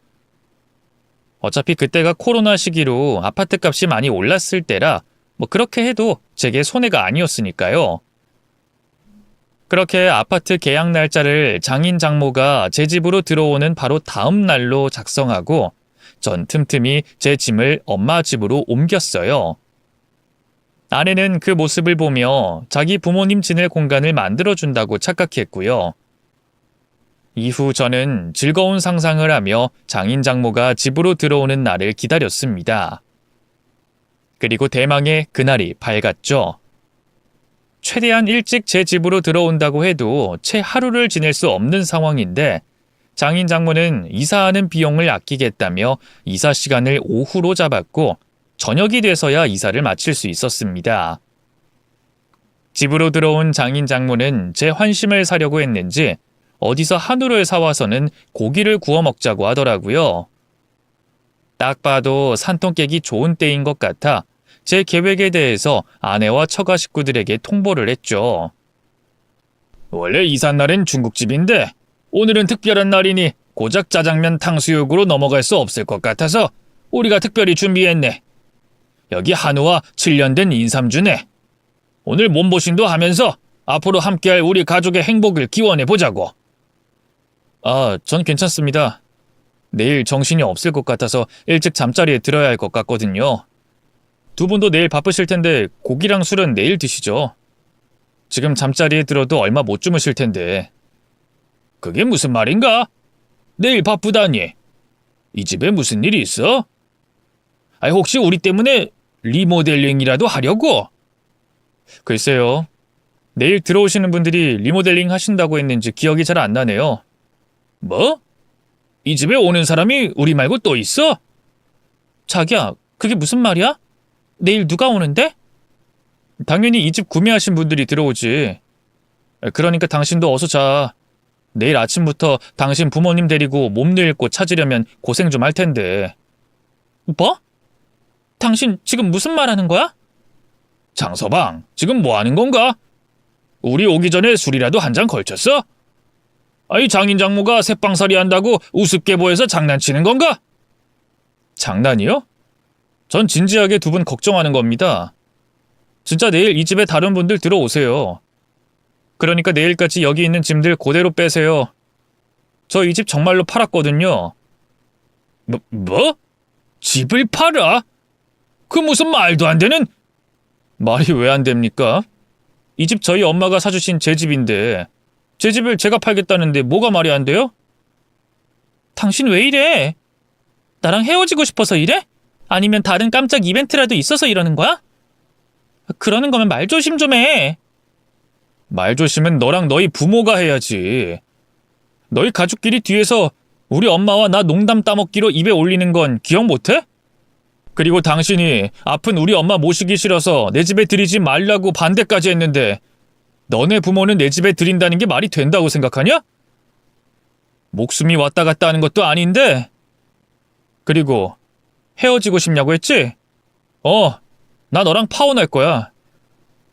어차피 그때가 코로나 시기로 아파트 값이 많이 올랐을 때라 그렇게 해도 제게 손해가 아니었으니까요. 그렇게 아파트 계약 날짜를 장인 장모가 제 집으로 들어오는 바로 다음 날로 작성하고 전 틈틈이 제 짐을 엄마 집으로 옮겼어요. 아내는 그 모습을 보며 자기 부모님 지낼 공간을 만들어준다고 착각했고요. 이후 저는 즐거운 상상을 하며 장인 장모가 집으로 들어오는 날을 기다렸습니다. 그리고 대망의 그날이 밝았죠. 최대한 일찍 제 집으로 들어온다고 해도 채 하루를 지낼 수 없는 상황인데 장인 장모는 이사하는 비용을 아끼겠다며 이사 시간을 오후로 잡았고 저녁이 돼서야 이사를 마칠 수 있었습니다. 집으로 들어온 장인 장모는 제 환심을 사려고 했는지 어디서 한우를 사와서는 고기를 구워 먹자고 하더라고요. 딱 봐도 산통 깨기 좋은 때인 것 같아 제 계획에 대해서 아내와 처가 식구들에게 통보를 했죠. 원래 이삿날은 중국집인데 오늘은 특별한 날이니 고작 짜장면 탕수육으로 넘어갈 수 없을 것 같아서 우리가 특별히 준비했네. 여기 한우와 7년 된 인삼주네. 오늘 몸보신도 하면서 앞으로 함께할 우리 가족의 행복을 기원해 보자고. 전 괜찮습니다. 내일 정신이 없을 것 같아서 일찍 잠자리에 들어야 할 것 같거든요. 두 분도 내일 바쁘실 텐데 고기랑 술은 내일 드시죠. 지금 잠자리에 들어도 얼마 못 주무실 텐데. 그게 무슨 말인가? 내일 바쁘다니. 이 집에 무슨 일이 있어? 혹시 우리 때문에 리모델링이라도 하려고? 글쎄요. 내일 들어오시는 분들이 리모델링 하신다고 했는지 기억이 잘 안 나네요. 뭐? 이 집에 오는 사람이 우리 말고 또 있어? 자기야, 그게 무슨 말이야? 내일 누가 오는데? 당연히 이 집 구매하신 분들이 들어오지. 그러니까 당신도 어서 자. 내일 아침부터 당신 부모님 데리고 몸 늙고 곳 찾으려면 고생 좀 할 텐데. 뭐? 당신 지금 무슨 말 하는 거야? 장서방, 지금 뭐 하는 건가? 우리 오기 전에 술이라도 한 잔 걸쳤어? 아이 장인 장모가 새빵살이 한다고 우습게 보여서 장난치는 건가? 장난이요? 전 진지하게 두 분 걱정하는 겁니다. 진짜 내일 이 집에 다른 분들 들어오세요. 그러니까 내일까지 여기 있는 짐들 그대로 빼세요. 저 이 집 정말로 팔았거든요. 뭐? 집을 팔아? 그 무슨 말도 안 되는... 말이 왜 안 됩니까? 이 집 저희 엄마가 사주신 제 집인데 제 집을 제가 팔겠다는데 뭐가 말이 안 돼요? 당신 왜 이래? 나랑 헤어지고 싶어서 이래? 아니면 다른 깜짝 이벤트라도 있어서 이러는 거야? 그러는 거면 말 조심 좀 해. 말 조심은 너랑 너희 부모가 해야지. 너희 가족끼리 뒤에서 우리 엄마와 나 농담 따먹기로 입에 올리는 건 기억 못해? 그리고 당신이 아픈 우리 엄마 모시기 싫어서 내 집에 들이지 말라고 반대까지 했는데 너네 부모는 내 집에 들인다는 게 말이 된다고 생각하냐? 목숨이 왔다 갔다 하는 것도 아닌데. 그리고 헤어지고 싶냐고 했지? 나 너랑 파혼할 거야.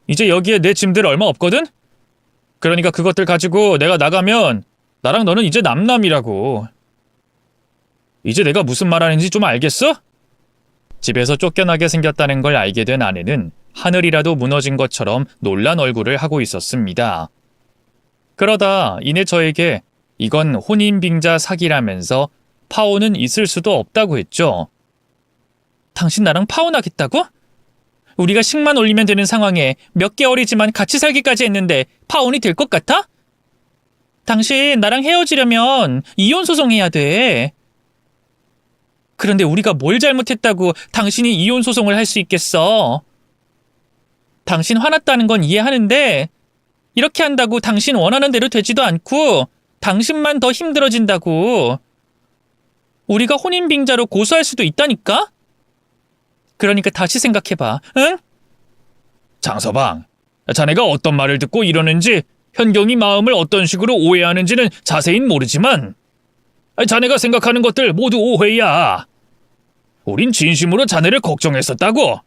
이제 여기에 내 짐들 얼마 없거든? 그러니까 그것들 가지고 내가 나가면 나랑 너는 이제 남남이라고. 이제 내가 무슨 말 하는지 좀 알겠어? 집에서 쫓겨나게 생겼다는 걸 알게 된 아내는 하늘이라도 무너진 것처럼 놀란 얼굴을 하고 있었습니다. 그러다 이내 저에게 이건 혼인빙자 사기라면서 파혼은 있을 수도 없다고 했죠. 당신 나랑 파혼하겠다고? 우리가 식만 올리면 되는 상황에 몇 개월이지만 같이 살기까지 했는데 파혼이 될 것 같아? 당신 나랑 헤어지려면 이혼 소송해야 돼. 그런데 우리가 뭘 잘못했다고 당신이 이혼 소송을 할 수 있겠어? 당신 화났다는 건 이해하는데 이렇게 한다고 당신 원하는 대로 되지도 않고 당신만 더 힘들어진다고. 우리가 혼인빙자로 고소할 수도 있다니까? 그러니까 다시 생각해봐, 응? 장서방, 자네가 어떤 말을 듣고 이러는지 현경이 마음을 어떤 식으로 오해하는지는 자세히는 모르지만 자네가 생각하는 것들 모두 오해야. 우린 진심으로 자네를 걱정했었다고.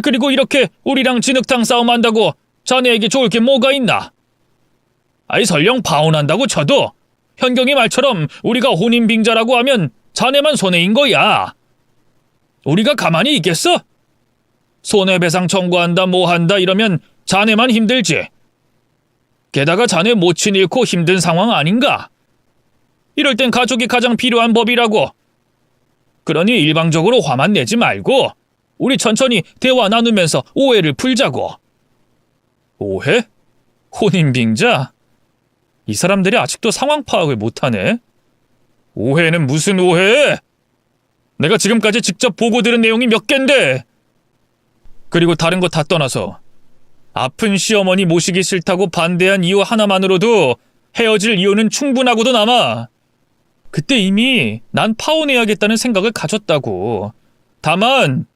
그리고 이렇게 우리랑 진흙탕 싸움한다고 자네에게 좋을 게 뭐가 있나? 설령 파혼한다고 쳐도 현경이 말처럼 우리가 혼인빙자라고 하면 자네만 손해인 거야. 우리가 가만히 있겠어? 손해배상 청구한다 뭐한다 이러면 자네만 힘들지. 게다가 자네 모친 잃고 힘든 상황 아닌가? 이럴 땐 가족이 가장 필요한 법이라고. 그러니 일방적으로 화만 내지 말고 우리 천천히 대화 나누면서 오해를 풀자고. 오해? 혼인빙자? 이 사람들이 아직도 상황 파악을 못하네. 오해는 무슨 오해? 내가 지금까지 직접 보고 들은 내용이 몇 갠데. 그리고 다른 거 다 떠나서 아픈 시어머니 모시기 싫다고 반대한 이유 하나만으로도 헤어질 이유는 충분하고도 남아. 그때 이미 난 파혼해야겠다는 생각을 가졌다고. 다만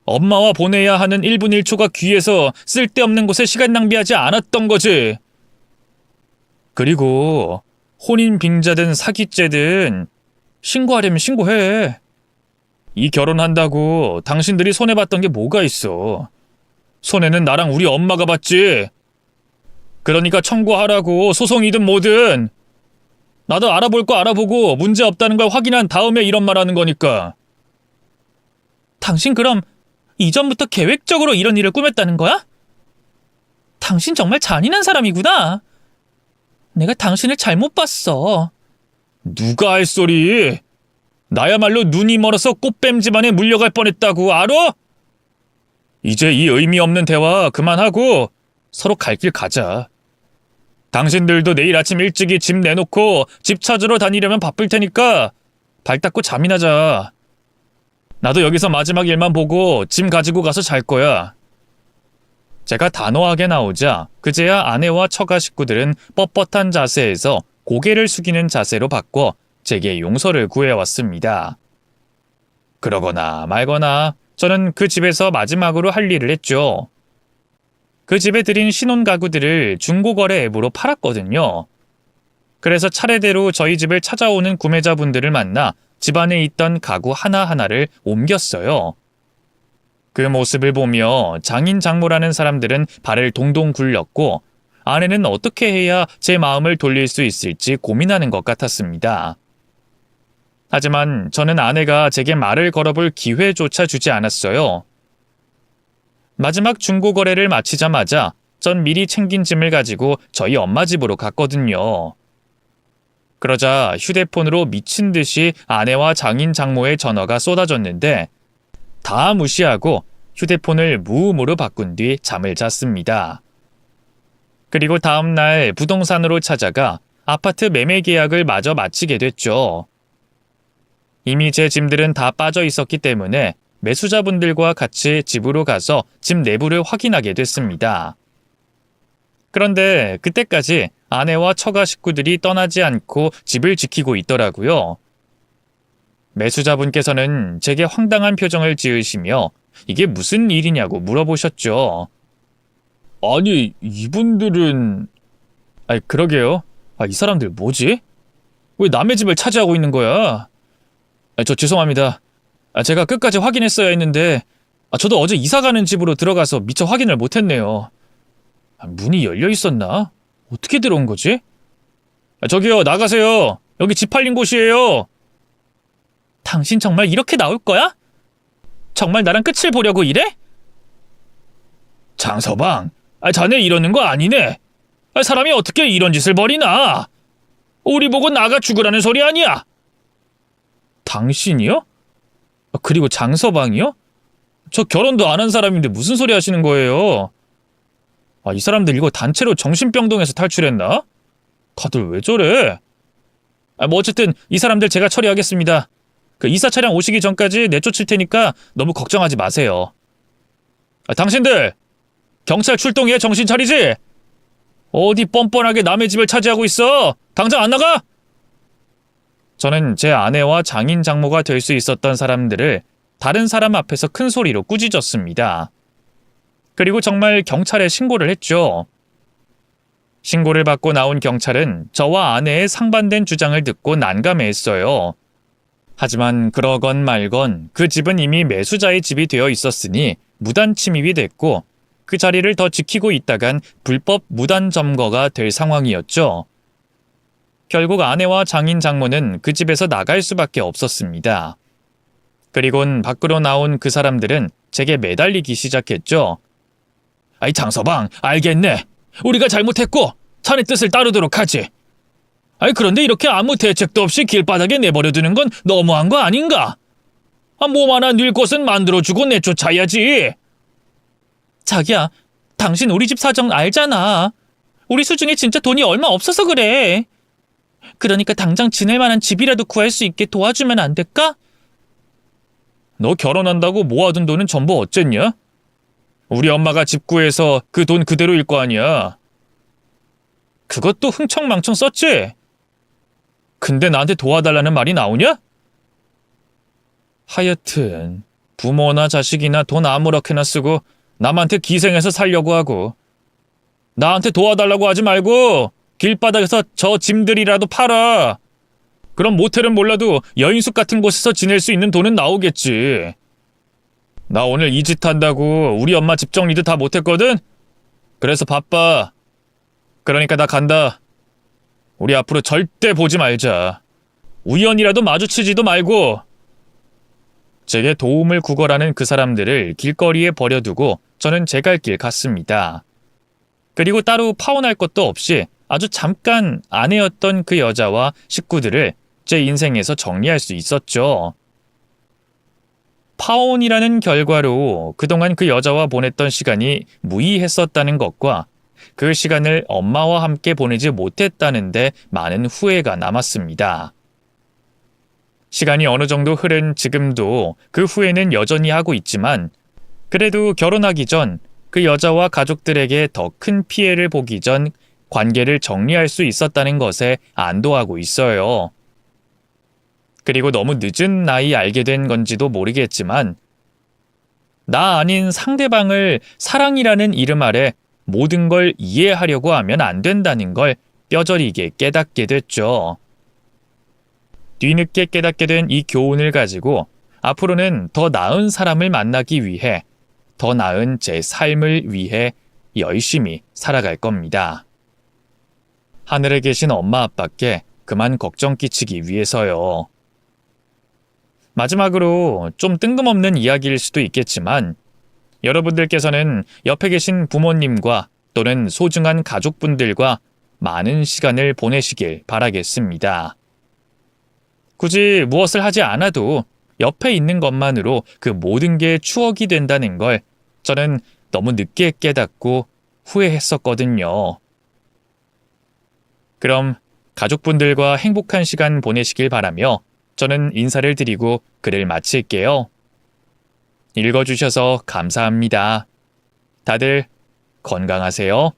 엄마와 보내야 하는 1분 1초가 귀해서 쓸데없는 곳에 시간 낭비하지 않았던 거지. 그리고 혼인빙자든 사기죄든 신고하려면 신고해. 이 결혼한다고 당신들이 손해봤던 게 뭐가 있어. 손해는 나랑 우리 엄마가 봤지. 그러니까 청구하라고, 소송이든 뭐든. 나도 알아볼 거 알아보고 문제 없다는 걸 확인한 다음에 이런 말 하는 거니까. 당신 그럼 이전부터 계획적으로 이런 일을 꾸몄다는 거야? 당신 정말 잔인한 사람이구나. 내가 당신을 잘못 봤어. 누가 할 소리? 나야말로 눈이 멀어서 꽃뱀 집안에 물려갈 뻔했다고, 알아? 이제 이 의미 없는 대화 그만하고 서로 갈 길 가자. 당신들도 내일 아침 일찍이 집 내놓고 집 찾으러 다니려면 바쁠 테니까 발 닦고 잠이나 자. 나도 여기서 마지막 일만 보고 짐 가지고 가서 잘 거야. 제가 단호하게 나오자 그제야 아내와 처가 식구들은 뻣뻣한 자세에서 고개를 숙이는 자세로 바꿔 제게 용서를 구해왔습니다. 그러거나 말거나 저는 그 집에서 마지막으로 할 일을 했죠. 그 집에 들인 신혼 가구들을 중고거래 앱으로 팔았거든요. 그래서 차례대로 저희 집을 찾아오는 구매자분들을 만나 집안에 있던 가구 하나하나를 옮겼어요. 그 모습을 보며 장인 장모라는 사람들은 발을 동동 굴렸고 아내는 어떻게 해야 제 마음을 돌릴 수 있을지 고민하는 것 같았습니다. 하지만 저는 아내가 제게 말을 걸어볼 기회조차 주지 않았어요. 마지막 중고거래를 마치자마자 전 미리 챙긴 짐을 가지고 저희 엄마 집으로 갔거든요. 그러자 휴대폰으로 미친 듯이 아내와 장인 장모의 전화가 쏟아졌는데 다 무시하고 휴대폰을 무음으로 바꾼 뒤 잠을 잤습니다. 그리고 다음 날 부동산으로 찾아가 아파트 매매 계약을 마저 마치게 됐죠. 이미 제 짐들은 다 빠져 있었기 때문에 매수자분들과 같이 집으로 가서 집 내부를 확인하게 됐습니다. 그런데 그때까지 아내와 처가 식구들이 떠나지 않고 집을 지키고 있더라고요. 매수자분께서는 제게 황당한 표정을 지으시며 이게 무슨 일이냐고 물어보셨죠. 아니, 이분들은... 그러게요. 이 사람들 뭐지? 왜 남의 집을 차지하고 있는 거야? 저 죄송합니다. 제가 끝까지 확인했어야 했는데 저도 어제 이사가는 집으로 들어가서 미처 확인을 못했네요. 문이 열려 있었나? 어떻게 들어온 거지? 저기요, 나가세요. 여기 집 팔린 곳이에요. 당신 정말 이렇게 나올 거야? 정말 나랑 끝을 보려고 이래? 장서방, 자네 이러는 거 아니네. 사람이 어떻게 이런 짓을 벌이나? 우리 보고 나가 죽으라는 소리 아니야? 당신이요? 그리고 장서방이요? 저 결혼도 안 한 사람인데 무슨 소리 하시는 거예요? 이 사람들 이거 단체로 정신병동에서 탈출했나? 다들 왜 저래? 뭐 어쨌든 이 사람들 제가 처리하겠습니다. 그 이사 차량 오시기 전까지 내쫓을 테니까 너무 걱정하지 마세요. 당신들 경찰 출동해 정신 차리지? 어디 뻔뻔하게 남의 집을 차지하고 있어? 당장 안 나가? 저는 제 아내와 장인 장모가 될 수 있었던 사람들을 다른 사람 앞에서 큰 소리로 꾸짖었습니다. 그리고 정말 경찰에 신고를 했죠. 신고를 받고 나온 경찰은 저와 아내의 상반된 주장을 듣고 난감해했어요. 하지만 그러건 말건 그 집은 이미 매수자의 집이 되어 있었으니 무단 침입이 됐고 그 자리를 더 지키고 있다간 불법 무단 점거가 될 상황이었죠. 결국 아내와 장인 장모는 그 집에서 나갈 수밖에 없었습니다. 그리곤 밖으로 나온 그 사람들은 제게 매달리기 시작했죠. 장서방, 알겠네. 우리가 잘못했고 자네 뜻을 따르도록 하지. 그런데 이렇게 아무 대책도 없이 길바닥에 내버려두는 건 너무한 거 아닌가? 몸 하나 늘 곳은 만들어주고 내쫓아야지. 자기야, 당신 우리 집 사정 알잖아. 우리 수중에 진짜 돈이 얼마 없어서 그래. 그러니까 당장 지낼 만한 집이라도 구할 수 있게 도와주면 안 될까? 너 결혼한다고 모아둔 돈은 전부 어쨌냐? 우리 엄마가 집 구해서 그 돈 그대로일 거 아니야. 그것도 흥청망청 썼지? 근데 나한테 도와달라는 말이 나오냐? 하여튼 부모나 자식이나 돈 아무렇게나 쓰고 남한테 기생해서 살려고 하고 나한테 도와달라고 하지 말고 길바닥에서 저 짐들이라도 팔아. 그럼 모텔은 몰라도 여인숙 같은 곳에서 지낼 수 있는 돈은 나오겠지. 나 오늘 이 짓 한다고 우리 엄마 집 정리도 다 못했거든? 그래서 바빠. 그러니까 나 간다. 우리 앞으로 절대 보지 말자. 우연이라도 마주치지도 말고. 제게 도움을 구걸하는 그 사람들을 길거리에 버려두고 저는 제 갈 길 갔습니다. 그리고 따로 파혼할 것도 없이 아주 잠깐 아내였던 그 여자와 식구들을 제 인생에서 정리할 수 있었죠. 파혼이라는 결과로 그동안 그 여자와 보냈던 시간이 무의했었다는 것과 그 시간을 엄마와 함께 보내지 못했다는 데 많은 후회가 남았습니다. 시간이 어느 정도 흐른 지금도 그 후회는 여전히 하고 있지만 그래도 결혼하기 전 그 여자와 가족들에게 더 큰 피해를 보기 전 관계를 정리할 수 있었다는 것에 안도하고 있어요. 그리고 너무 늦은 나이 알게 된 건지도 모르겠지만 나 아닌 상대방을 사랑이라는 이름 아래 모든 걸 이해하려고 하면 안 된다는 걸 뼈저리게 깨닫게 됐죠. 뒤늦게 깨닫게 된 이 교훈을 가지고 앞으로는 더 나은 사람을 만나기 위해 더 나은 제 삶을 위해 열심히 살아갈 겁니다. 하늘에 계신 엄마 아빠께 그만 걱정 끼치기 위해서요. 마지막으로 좀 뜬금없는 이야기일 수도 있겠지만 여러분들께서는 옆에 계신 부모님과 또는 소중한 가족분들과 많은 시간을 보내시길 바라겠습니다. 굳이 무엇을 하지 않아도 옆에 있는 것만으로 그 모든 게 추억이 된다는 걸 저는 너무 늦게 깨닫고 후회했었거든요. 그럼 가족분들과 행복한 시간 보내시길 바라며 저는 인사를 드리고 글을 마칠게요. 읽어주셔서 감사합니다. 다들 건강하세요.